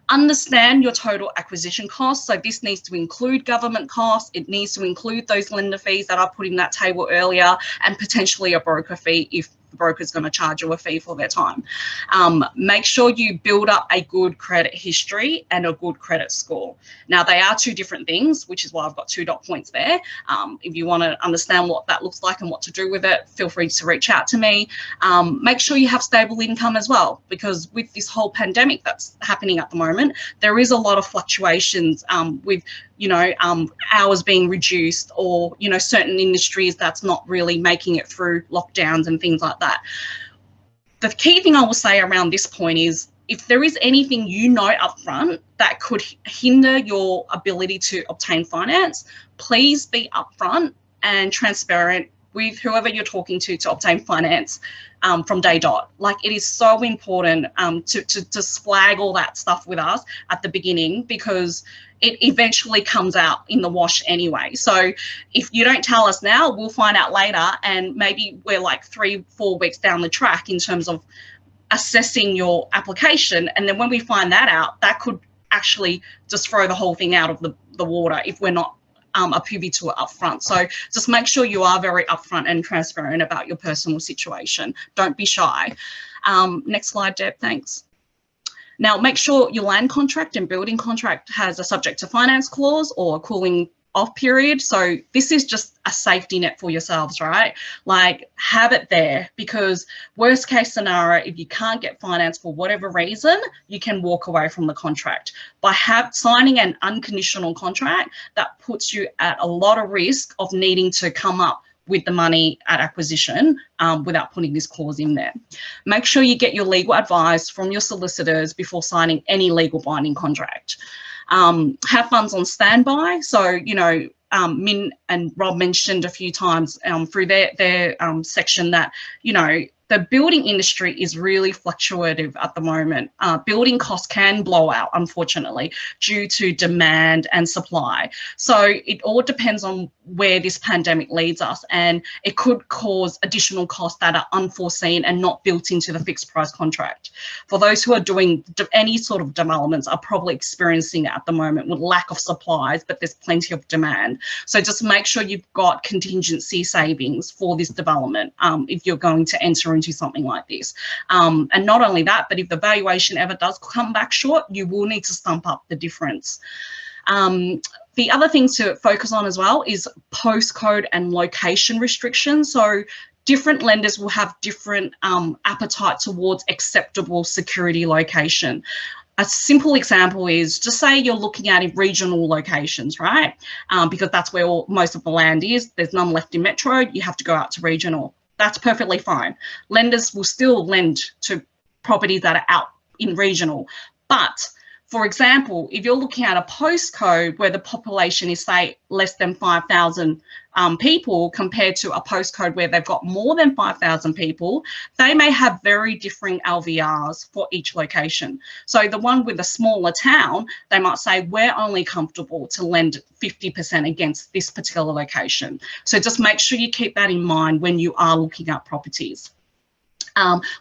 Understand your total acquisition costs. So this needs to include government costs. It needs to include those lender fees that I put in that table earlier, and potentially a broker fee if the broker is going to charge you a fee for their time. Make sure you build up a good credit history and a good credit score. Now, they are 2 different things, which is why I've got 2 dot points there. If you want to understand what that looks like and what to do with it, feel free to reach out to me. Make sure you have stable income as well, because with this whole pandemic that's happening at the moment, there is a lot of fluctuations with hours being reduced, or certain industries that's not really making it through lockdowns and things like that. The key thing I will say around this point is, if there is anything upfront that could hinder your ability to obtain finance, please be upfront and transparent with whoever you're talking to obtain finance from day dot. Like, it is so important to flag all that stuff with us at the beginning, because it eventually comes out in the wash anyway. So if you don't tell us now, we'll find out later, and maybe we're like 3-4 weeks down the track in terms of assessing your application. And then when we find that out, that could actually just throw the whole thing out of the water if we're not a privy to it upfront. So just make sure you are very upfront and transparent about your personal situation. Don't be shy. Next slide, Deb, thanks. Now, make sure your land contract and building contract has a subject to finance clause or a cooling off period. So this is just a safety net for yourselves, right? Like, have it there, because worst case scenario, if you can't get finance for whatever reason, you can walk away from the contract. By signing an unconditional contract, that puts you at a lot of risk of needing to come up with the money at acquisition without putting this clause in there. Make sure you get your legal advice from your solicitors before signing any legal binding contract. Have funds on standby. So, Min and Rob mentioned a few times through their section that, the building industry is really fluctuative at the moment. Building costs can blow out, unfortunately, due to demand and supply. So it all depends on where this pandemic leads us, and it could cause additional costs that are unforeseen and not built into the fixed price contract. For those who are doing any sort of developments, are probably experiencing it at the moment with lack of supplies, but there's plenty of demand. So just make sure you've got contingency savings for this development if you're going to enter into something like this. And not only that, but if the valuation ever does come back short, you will need to stump up the difference. The other thing to focus on as well is postcode and location restrictions. So different lenders will have different appetite towards acceptable security location. A simple example is, just say you're looking at regional locations, right? Because that's where most of the land is. There's none left in metro. You have to go out to regional. That's perfectly fine. Lenders will still lend to properties that are out in regional. But For example, if you're looking at a postcode where the population is, say, less than 5,000 people compared to a postcode where they've got more than 5,000 people, they may have very differing LVRs for each location. So the one with a smaller town, they might say, we're only comfortable to lend 50% against this particular location. So just make sure you keep that in mind when you are looking at properties.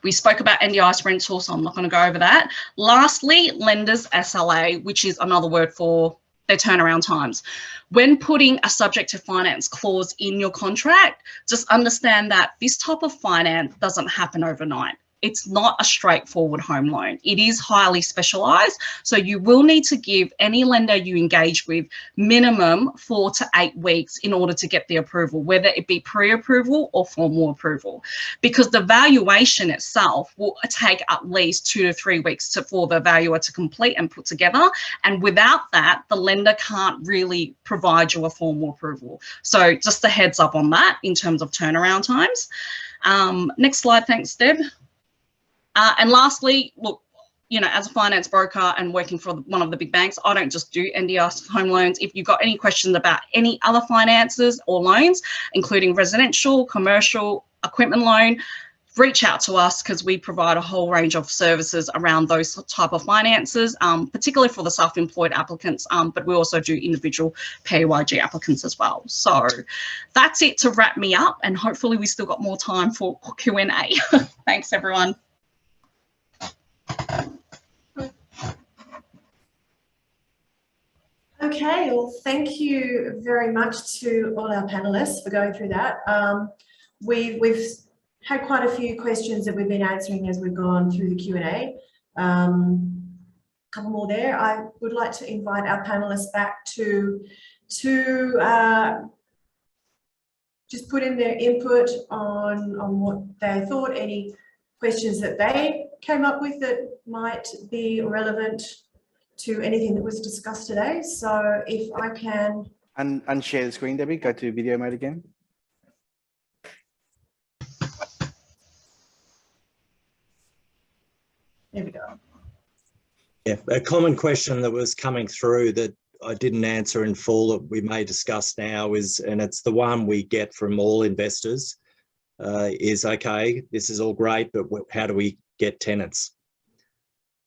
We spoke about NDIS rental, so I'm not going to go over that. Lastly, lenders SLA, which is another word for their turnaround times. When putting a subject to finance clause in your contract, just understand that this type of finance doesn't happen overnight. It's not a straightforward home loan. It is highly specialised. So you will need to give any lender you engage with minimum 4 to 8 weeks in order to get the approval, whether it be pre-approval or formal approval, because the valuation itself will take at least 2 to 3 weeks for the valuer to complete and put together. And without that, the lender can't really provide you a formal approval. So just a heads up on that in terms of turnaround times. Next slide, thanks, Deb. And lastly, look, you know, as a finance broker and working for one of the big banks, I don't just do NDIS home loans. If you've got any questions about any other finances or loans, including residential, commercial, equipment loan, reach out to us because we provide a whole range of services around those type of finances, particularly for the self-employed applicants, but we also do individual PAYG applicants as well. So that's it to wrap me up, and hopefully we still got more time for Q&A. Thanks, everyone. Okay, well, thank you very much to all our panelists for going through that. We've had quite a few questions that we've been answering as we've gone through the Q&A. Couple more there. I would like to invite our panelists back to just put in their input on what they thought, any questions that they came up with that might be relevant to anything that was discussed today. So if I can... Unshare the screen, Debbie, go to video mode again. There we go. Yeah, a common question that was coming through that I didn't answer in full that we may discuss now is, and it's the one we get from all investors, is, okay, this is all great, but how do we get tenants?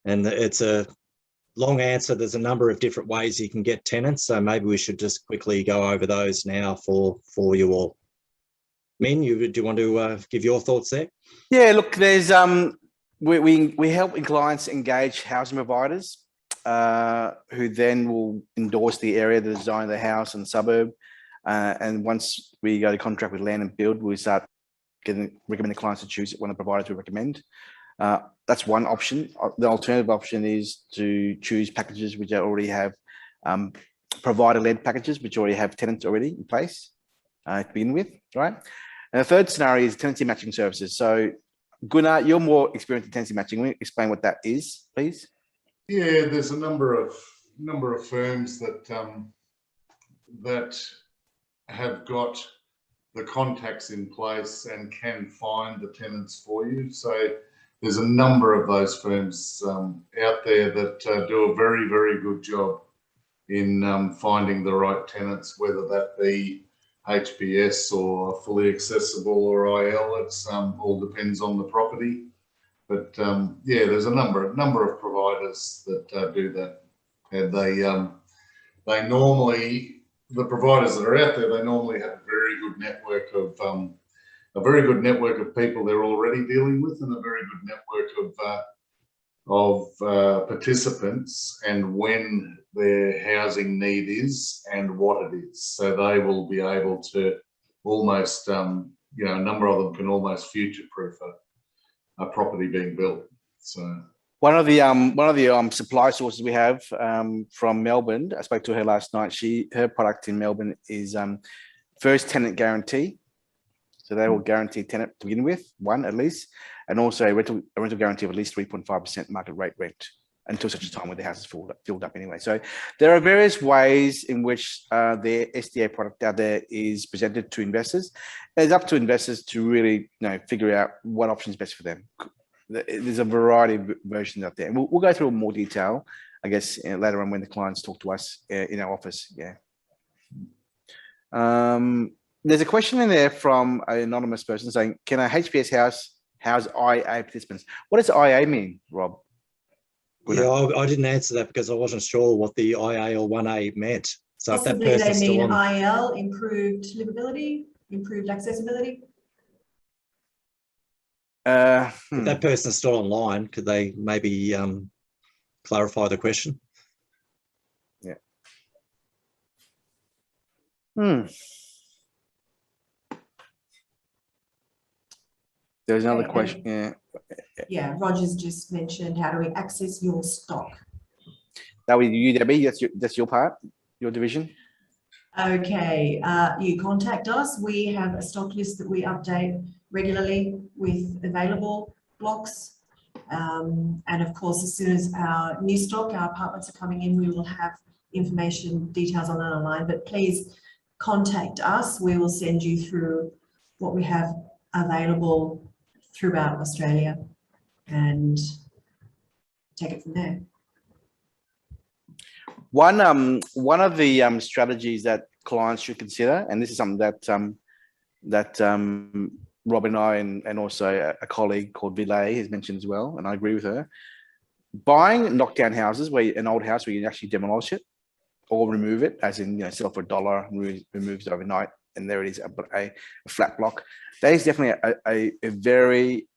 And it's a long answer. There's a number of different ways you can get tenants, so maybe we should just quickly go over those now for you all. Min, do you want to give your thoughts there? Yeah, look, there's we help clients engage housing providers who then will endorse the area, the design of the house and suburb. And once we go to contract with Land and Build, we start recommending clients to choose one of the providers we recommend. That's one option. The alternative option is to choose packages which already have provider-led packages, which already have tenants already in place to begin with, right? And the third scenario is tenancy matching services. So Gunnar, you're more experienced in tenancy matching. Can you explain what that is, please? Yeah, there's a number of firms that that have got the contacts in place and can find the tenants for you. So there's a number of those firms out there that do a very, very good job in finding the right tenants, whether that be HBS or fully accessible or IL. It's all depends on the property. But yeah, there's a number of providers that do that, and they normally, the providers that are out there, they normally have a very good network of people they're already dealing with, and a very good network of participants, and when their housing need is and what it is. So they will be able to almost, you know, a number of them can almost future-proof a property being built. So one of the supply sources we have from Melbourne, I spoke to her last night. Her product in Melbourne is first tenant guarantee. So they will guarantee tenant to begin with, one at least, and also a rental guarantee of at least 3.5% market rate rent until such a time where the house is filled up anyway. So there are various ways in which the SDA product out there is presented to investors. It's up to investors to really, you know, figure out what option is best for them. There's a variety of versions out there, and we'll go through more detail I guess later on when the clients talk to us in our office. Yeah. There's a question in there from an anonymous person saying, can a HPS house house IA participants? What does IA mean, Rob? Yeah, I didn't answer that because I wasn't sure what the IA or 1A meant. So if that Possibly they person's still mean on, IL, improved livability, improved accessibility. if that person's still online, could they maybe clarify the question? Yeah. There's another question. Yeah. Yeah, Roger's just mentioned, how do we access your stock? That was you, Debbie. That's your part, your division. Okay, you contact us. We have a stock list that we update regularly with available blocks. And of course, as soon as our new stock, our apartments are coming in, we will have information, details on that online. But please contact us. We will send you through what we have available throughout Australia and take it from there. One of the strategies that clients should consider, and this is something that Rob and I and also a colleague called Villet has mentioned as well, and I agree with her. Buying knockdown houses, where an old house where you actually demolish it or remove it, as in sell for $1, removes it overnight, and there it is, a flat block. That is definitely a very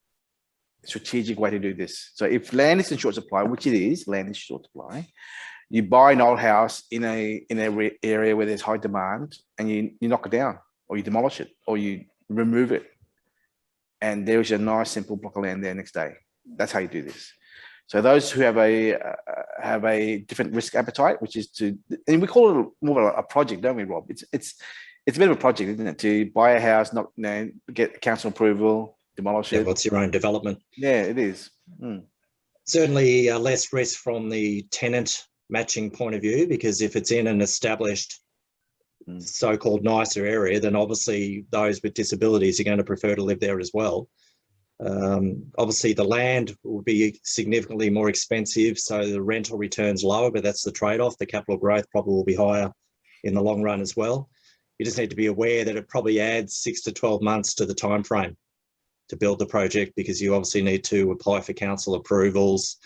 strategic way to do this. So if land is in short supply, which it is, land is short supply, you buy an old house in a area where there's high demand, and you knock it down, or you demolish it, or you remove it, and there's a nice simple block of land there next day. That's how you do this. So those who have a different risk appetite, which is and we call it more of a project, don't we, Rob? It's a bit of a project, isn't it? To buy a house, get council approval, demolish it. What's your own development? Yeah, it is. Certainly less risk from the tenant matching point of view, because if it's in an established so-called nicer area, then obviously those with disabilities are going to prefer to live there as well. Obviously the land will be significantly more expensive, so the rental return's lower, but that's the trade-off. The capital growth probably will be higher in the long run as well. You just need to be aware that it probably adds 6 to 12 months to the time frame to build the project, because you obviously need to apply for council approvals,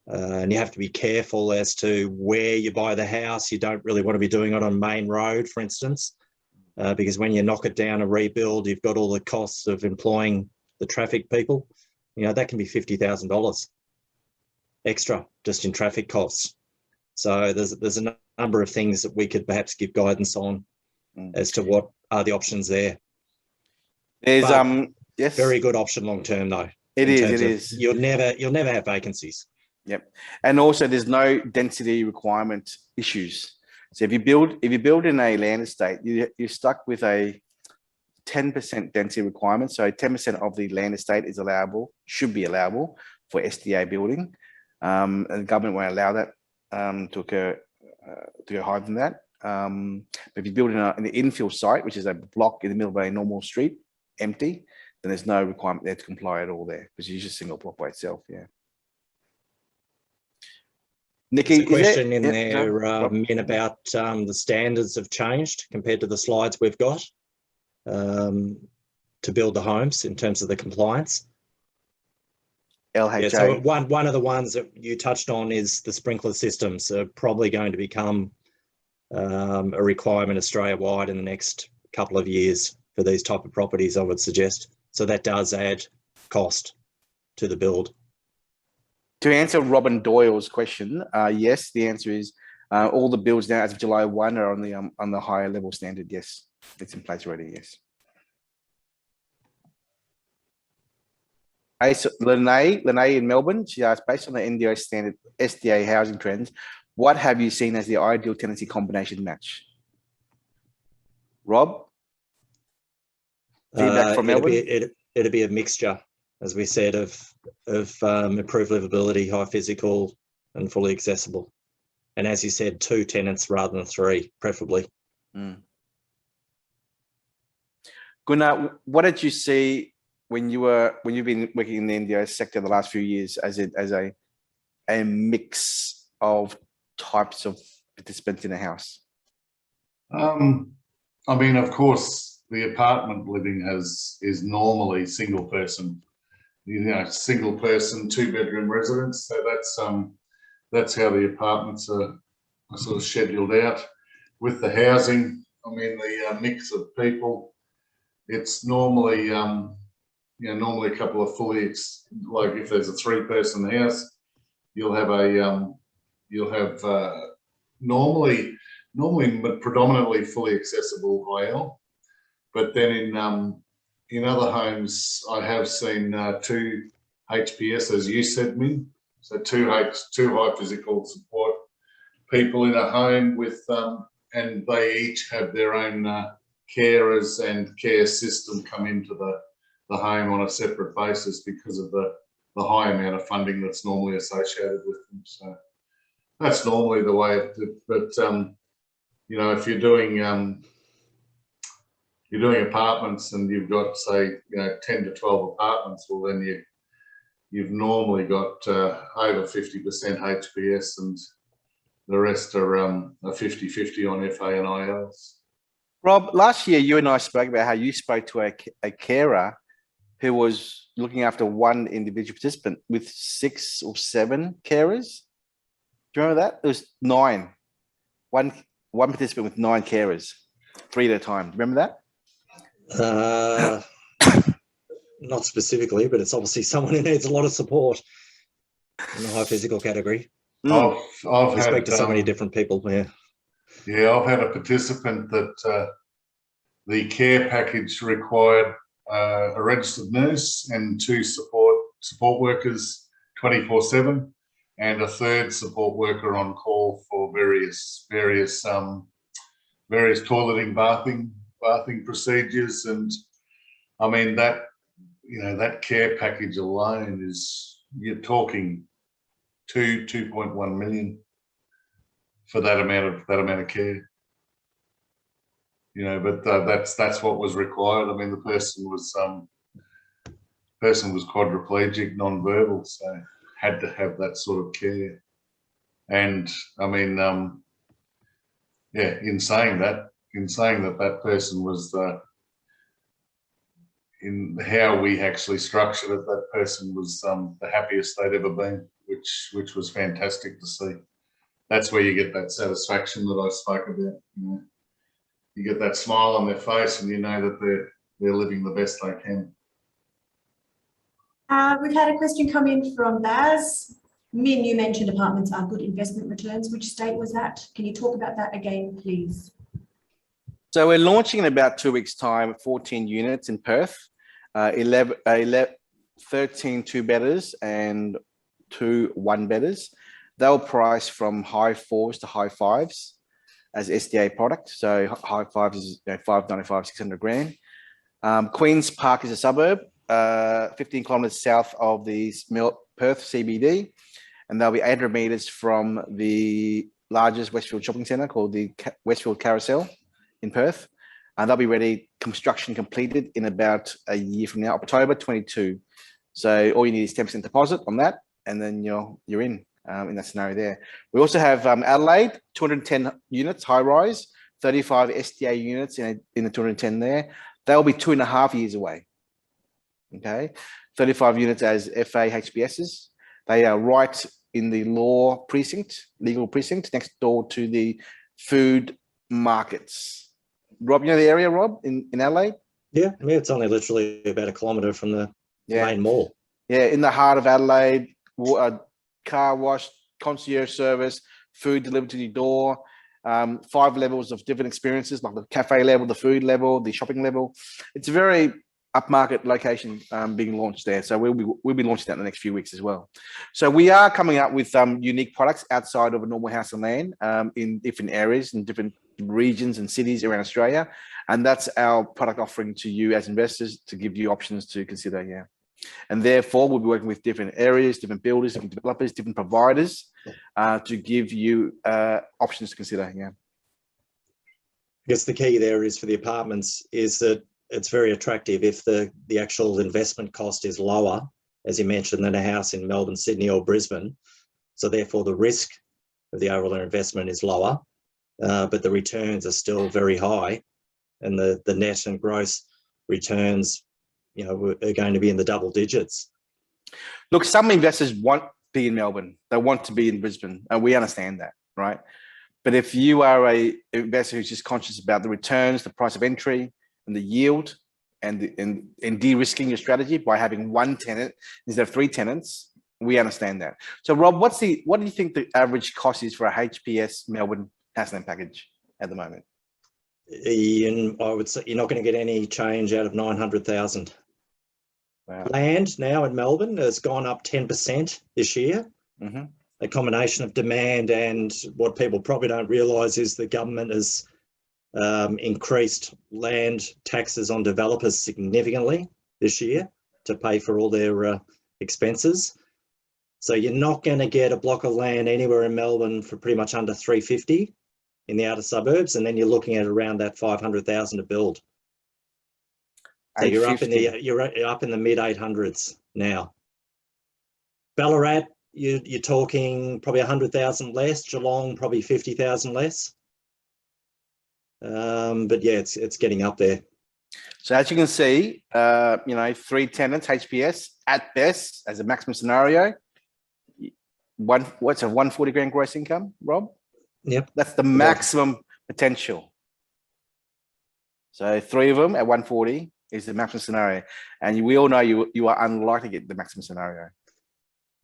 and you have to be careful as to where you buy the house. You don't really want to be doing it on main road, for instance, because when you knock it down and rebuild, you've got all the costs of employing the traffic people. That can be $50,000 extra just in traffic costs. So there's a number of things that we could perhaps give guidance on as to what are the options there. There's yes, very good option long term though. It is. You'll never have vacancies. Yep, and also there's no density requirement issues. So if you build in a land estate, you're stuck with a 10% density requirement. So 10% of the land estate is allowable, should be allowable for SDA building, and the government won't allow that to occur to go higher than that. But if you build in an infill site, which is a block in the middle of a normal street, empty, then there's no requirement there to comply at all there, because it's just a single block by itself. Yeah. Nikki, there's a question in there, Min, about the standards have changed compared to the slides we've got to build the homes in terms of the compliance. LHA. Yeah, so one of the ones that you touched on is the sprinkler systems are probably going to become a requirement Australia-wide in the next couple of years for these type of properties, I would suggest. So that does add cost to the build. To answer Robin Doyle's question, yes, the answer is all the builds now as of July 1 are on the higher level standard. Yes, it's in place already. Yes. Lene in Melbourne, she asked, based on the NDIS standard SDA housing trends, what have you seen as the ideal tenancy combination match? Rob? Feedback from Melbourne? It'd be a mixture, as we said, of improved livability, high physical, and fully accessible. And as you said, 2 tenants rather than 3, preferably. Gunnar, what did you see when you've been working in the NDIS sector the last few years as a mix of types of participants in a house? I mean, of course, the apartment living is normally single person, single person, 2-bedroom residence. So that's how the apartments are sort of scheduled out. With the housing, I mean, the mix of people, it's normally, normally a couple of like if there's a 3-person house, you'll have normally predominantly fully accessible IL, but then in other homes, I have seen 2 HPS, as you said, Min. So two high physical support people in a home with, and they each have their own carers and care system come into the home on a separate basis because of the high amount of funding that's normally associated with them. So that's normally the way. But if you're doing apartments and you've got, say, 10 to 12 apartments, well, then you've normally got over 50% HPS, and the rest are 50-50 on FA and ILs. Rob, last year you and I spoke about how you spoke to a carer who was looking after one individual participant with 6 or 7 carers. Do you remember that? It was 9. One participant with 9 carers, 3 at a time. Remember that? Not specifically, but it's obviously someone who needs a lot of support in the high physical category. I've spoke to so many different people here. Yeah, I've had a participant that the care package required a registered nurse and 2 support workers 24/7, and a 3rd support worker on call for various toileting, bathing procedures. And I mean that care package alone you're talking 2.1 million for that amount of care. But that's what was required. I mean, the person was quadriplegic, non-verbal, so had to have that sort of care. And I mean, in saying that person was in how we actually structured it, that person was the happiest they'd ever been, which was fantastic to see. That's where you get that satisfaction that I spoke about. You get that smile on their face, and you know that they're living the best they can. We've had a question come in from Baz. Min, you mentioned apartments are good investment returns. Which state was that? Can you talk about that again, please? So we're launching in about 2 weeks' time, 14 units in Perth, 13 2-bedders and 2 1-bedders. They'll price from high 4s to high 5s as SDA product. So high 5s is 595, 600 grand. Queen's Park is a suburb, 15 kilometres south of the Perth CBD, and they'll be 800 metres from the largest Westfield shopping centre called the Westfield Carousel in Perth. And they'll be ready, construction completed in about a year from now, October 22. So all you need is 10% deposit on that, and then you're in that scenario there. We also have Adelaide, 210 units, high rise, 35 SDA units in the 210 there. They'll be 2.5 years away. Okay, 35 units as FA HBSs. They are right in the legal precinct, next door to the food markets. Rob, you know the area, Rob, in Adelaide? Yeah, it's only literally about 1 kilometre from the main mall. Yeah, in the heart of Adelaide, car wash, concierge service, food delivered to your door, 5 levels of different experiences, like the cafe level, the food level, the shopping level. It's a very upmarket location being launched there. So we'll be launching that in the next few weeks as well. So we are coming up with unique products outside of a normal house and land in different areas and different regions and cities around Australia. And that's our product offering to you as investors to give you options to consider, yeah. And therefore, we'll be working with different areas, different builders, different developers, different providers to give you options to consider, yeah. I guess the key there is for the apartments is that it's very attractive if the actual investment cost is lower, as you mentioned, than a house in Melbourne, Sydney or Brisbane. So therefore the risk of the overall investment is lower, but the returns are still very high, and the net and gross returns, you know, are going to be in the double digits. Look, some investors want to be in Melbourne. They want to be in Brisbane, and we understand that, right? But if you are a investor who's just conscious about the returns, the price of entry, and the yield, and de-risking your strategy by having one tenant instead of 3 tenants, we understand that. So, Rob, what do you think the average cost is for a HPS Melbourne house land package at the moment? Ian, I would say you're not going to get any change out of 900,000. Wow. Land now in Melbourne has gone up 10% this year. Mm-hmm. A combination of demand, and what people probably don't realise is the government has increased land taxes on developers significantly this year to pay for all their expenses. So you're not going to get a block of land anywhere in Melbourne for pretty much under 350 in the outer suburbs, and then you're looking at around that 500,000 to build. So you're up in the mid 800s now. Ballarat, you're talking probably 100,000 less. Geelong probably 50,000 less. But yeah, it's getting up there. So as you can see, 3 tenants HPS at best as a maximum scenario. What's a 140 grand gross income, Rob? Yep. That's the maximum potential. So 3 of them at 140 is the maximum scenario. And we all know you are unlikely to get the maximum scenario.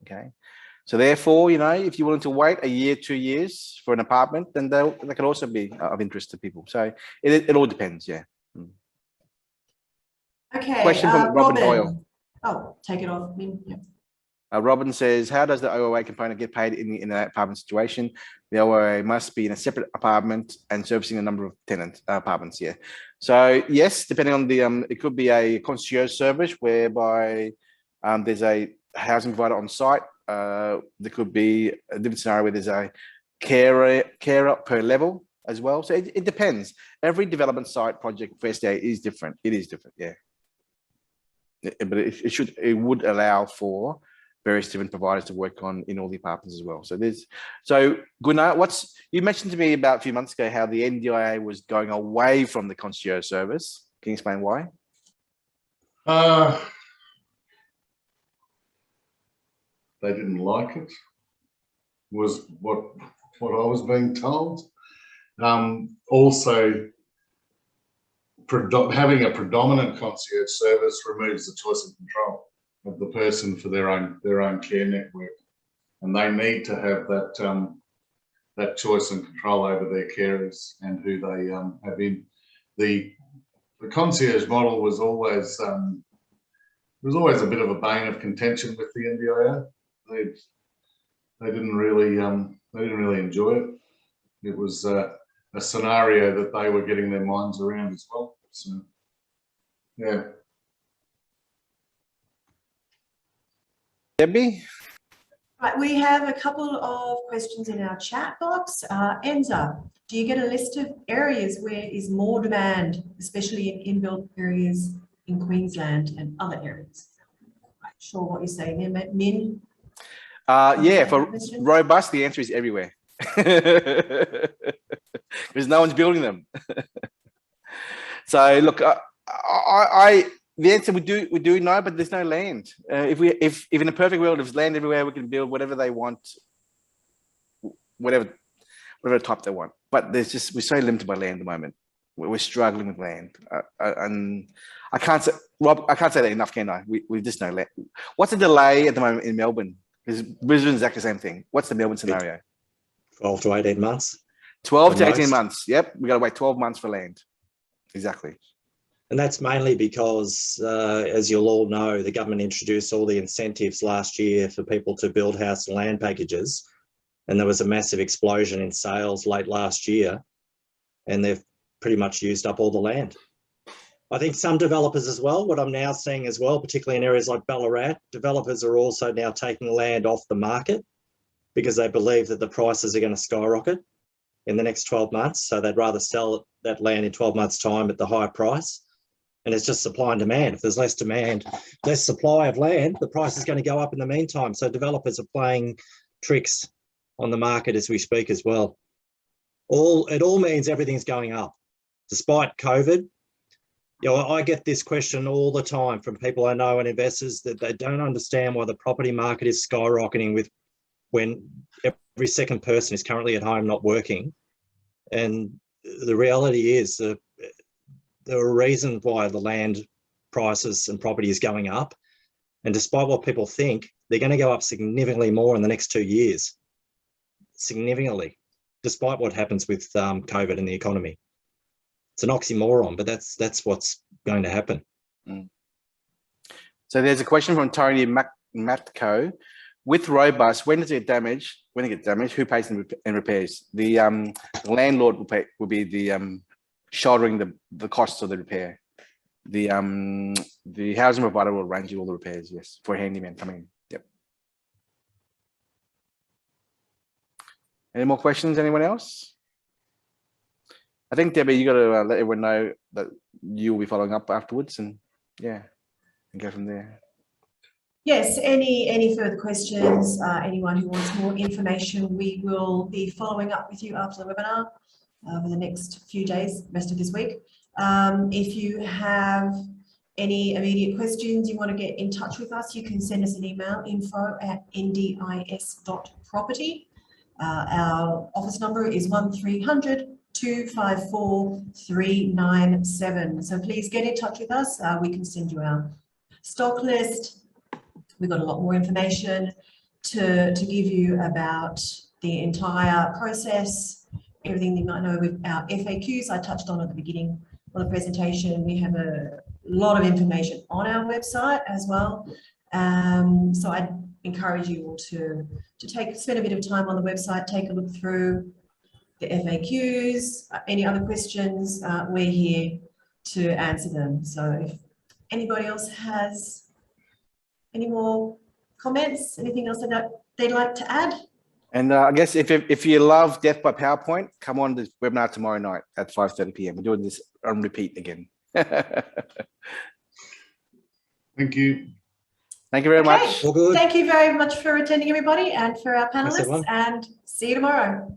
Okay. So therefore, if you're willing to wait a year, 2 years for an apartment, then that could also be of interest to people. So it all depends, yeah. Okay. Question from Robin Doyle. Oh, take it off. Yeah. Robin says, how does the OOA component get paid in an apartment situation? The OOA must be in a separate apartment and servicing a number of tenant apartments, yeah. So yes, depending on the, it could be a concierge service whereby there's a housing provider on site. There could be a different scenario where there's a carer per level as well. So it depends. Every development site project for SDA is different. It is different, yeah. But it would allow for various different providers to work on in all the apartments as well. So Gunnar, you mentioned to me about a few months ago how the NDIA was going away from the concierge service. Can you explain why? They didn't like it, was what I was being told. Also, having a predominant concierge service removes the choice and control of the person for their own care network, and they need to have that choice and control over their carers and who they have in. The concierge model was always a bit of a bane of contention with the NDIA. They didn't really enjoy it. It was a scenario that they were getting their minds around as well. So, yeah. Debbie? Right, we have a couple of questions in our chat box. Enza, do you get a list of areas where is more demand, especially in inbuilt areas in Queensland and other areas? Not sure what you're saying there, Min? Yeah, for robust, the answer is everywhere. Because no one's building them. So look, the answer we do know, but there's no land. If in a perfect world, there's land everywhere, we can build whatever they want, whatever type they want. But we're so limited by land at the moment. We're struggling with land, and I can't say, Rob, I can't say that enough, can I? We just know land. What's the delay at the moment in Melbourne? Because Brisbane's exactly the same thing. What's the Melbourne scenario? 12 to 18 months. 12 to 18 months. Yep, we got to wait 12 months for land. Exactly. And that's mainly because, as you'll all know, the government introduced all the incentives last year for people to build house and land packages. And there was a massive explosion in sales late last year. And they've pretty much used up all the land. I think some developers as well, what I'm now seeing as well, particularly in areas like Ballarat, developers are also now taking land off the market because they believe that the prices are going to skyrocket in the next 12 months. So they'd rather sell that land in 12 months' time at the higher price. And it's just supply and demand. If there's less demand, less supply of land, the price is going to go up in the meantime. So developers are playing tricks on the market as we speak as well. It all means everything's going up. Despite COVID, I get this question all the time from people I know and investors that they don't understand why the property market is skyrocketing when every second person is currently at home not working. And the reality is that there are reasons why the land prices and property is going up. And despite what people think, they're going to go up significantly more in the next 2 years. Significantly, despite what happens with COVID and the economy. It's an oxymoron, but that's what's going to happen. So there's a question from Tony Matco. With Robust, when does it damage? When it gets damaged, who pays in repairs? The landlord will be the shouldering the costs of the repair. The housing provider will arrange all the repairs. Yes, for a handyman coming in. Yep. Any more questions? Anyone else? I think Debbie, you got to let everyone know that you will be following up afterwards, and yeah, and go from there. Yes, any further questions, anyone who wants more information, we will be following up with you after the webinar for the next few days, rest of this week. If you have any immediate questions, you want to get in touch with us, you can send us an email, info@ndis.property. Our office number is 1300 254 397. So please get in touch with us. We can send you our stock list. We've got a lot more information to give you about the entire process, everything you might know with our FAQs I touched on at the beginning of the presentation. We have a lot of information on our website as well. So I encourage you all to spend a bit of time on the website, take a look through the FAQs, any other questions, we're here to answer them. So if anybody else has any more comments, anything else that they'd like to add? And I guess if you love Death by PowerPoint, come on the webinar tomorrow night at 5:30 p.m. We're doing this on repeat again. Thank you. Thank you very much. All good. Thank you very much for attending, everybody, and for our panelists, and see you tomorrow.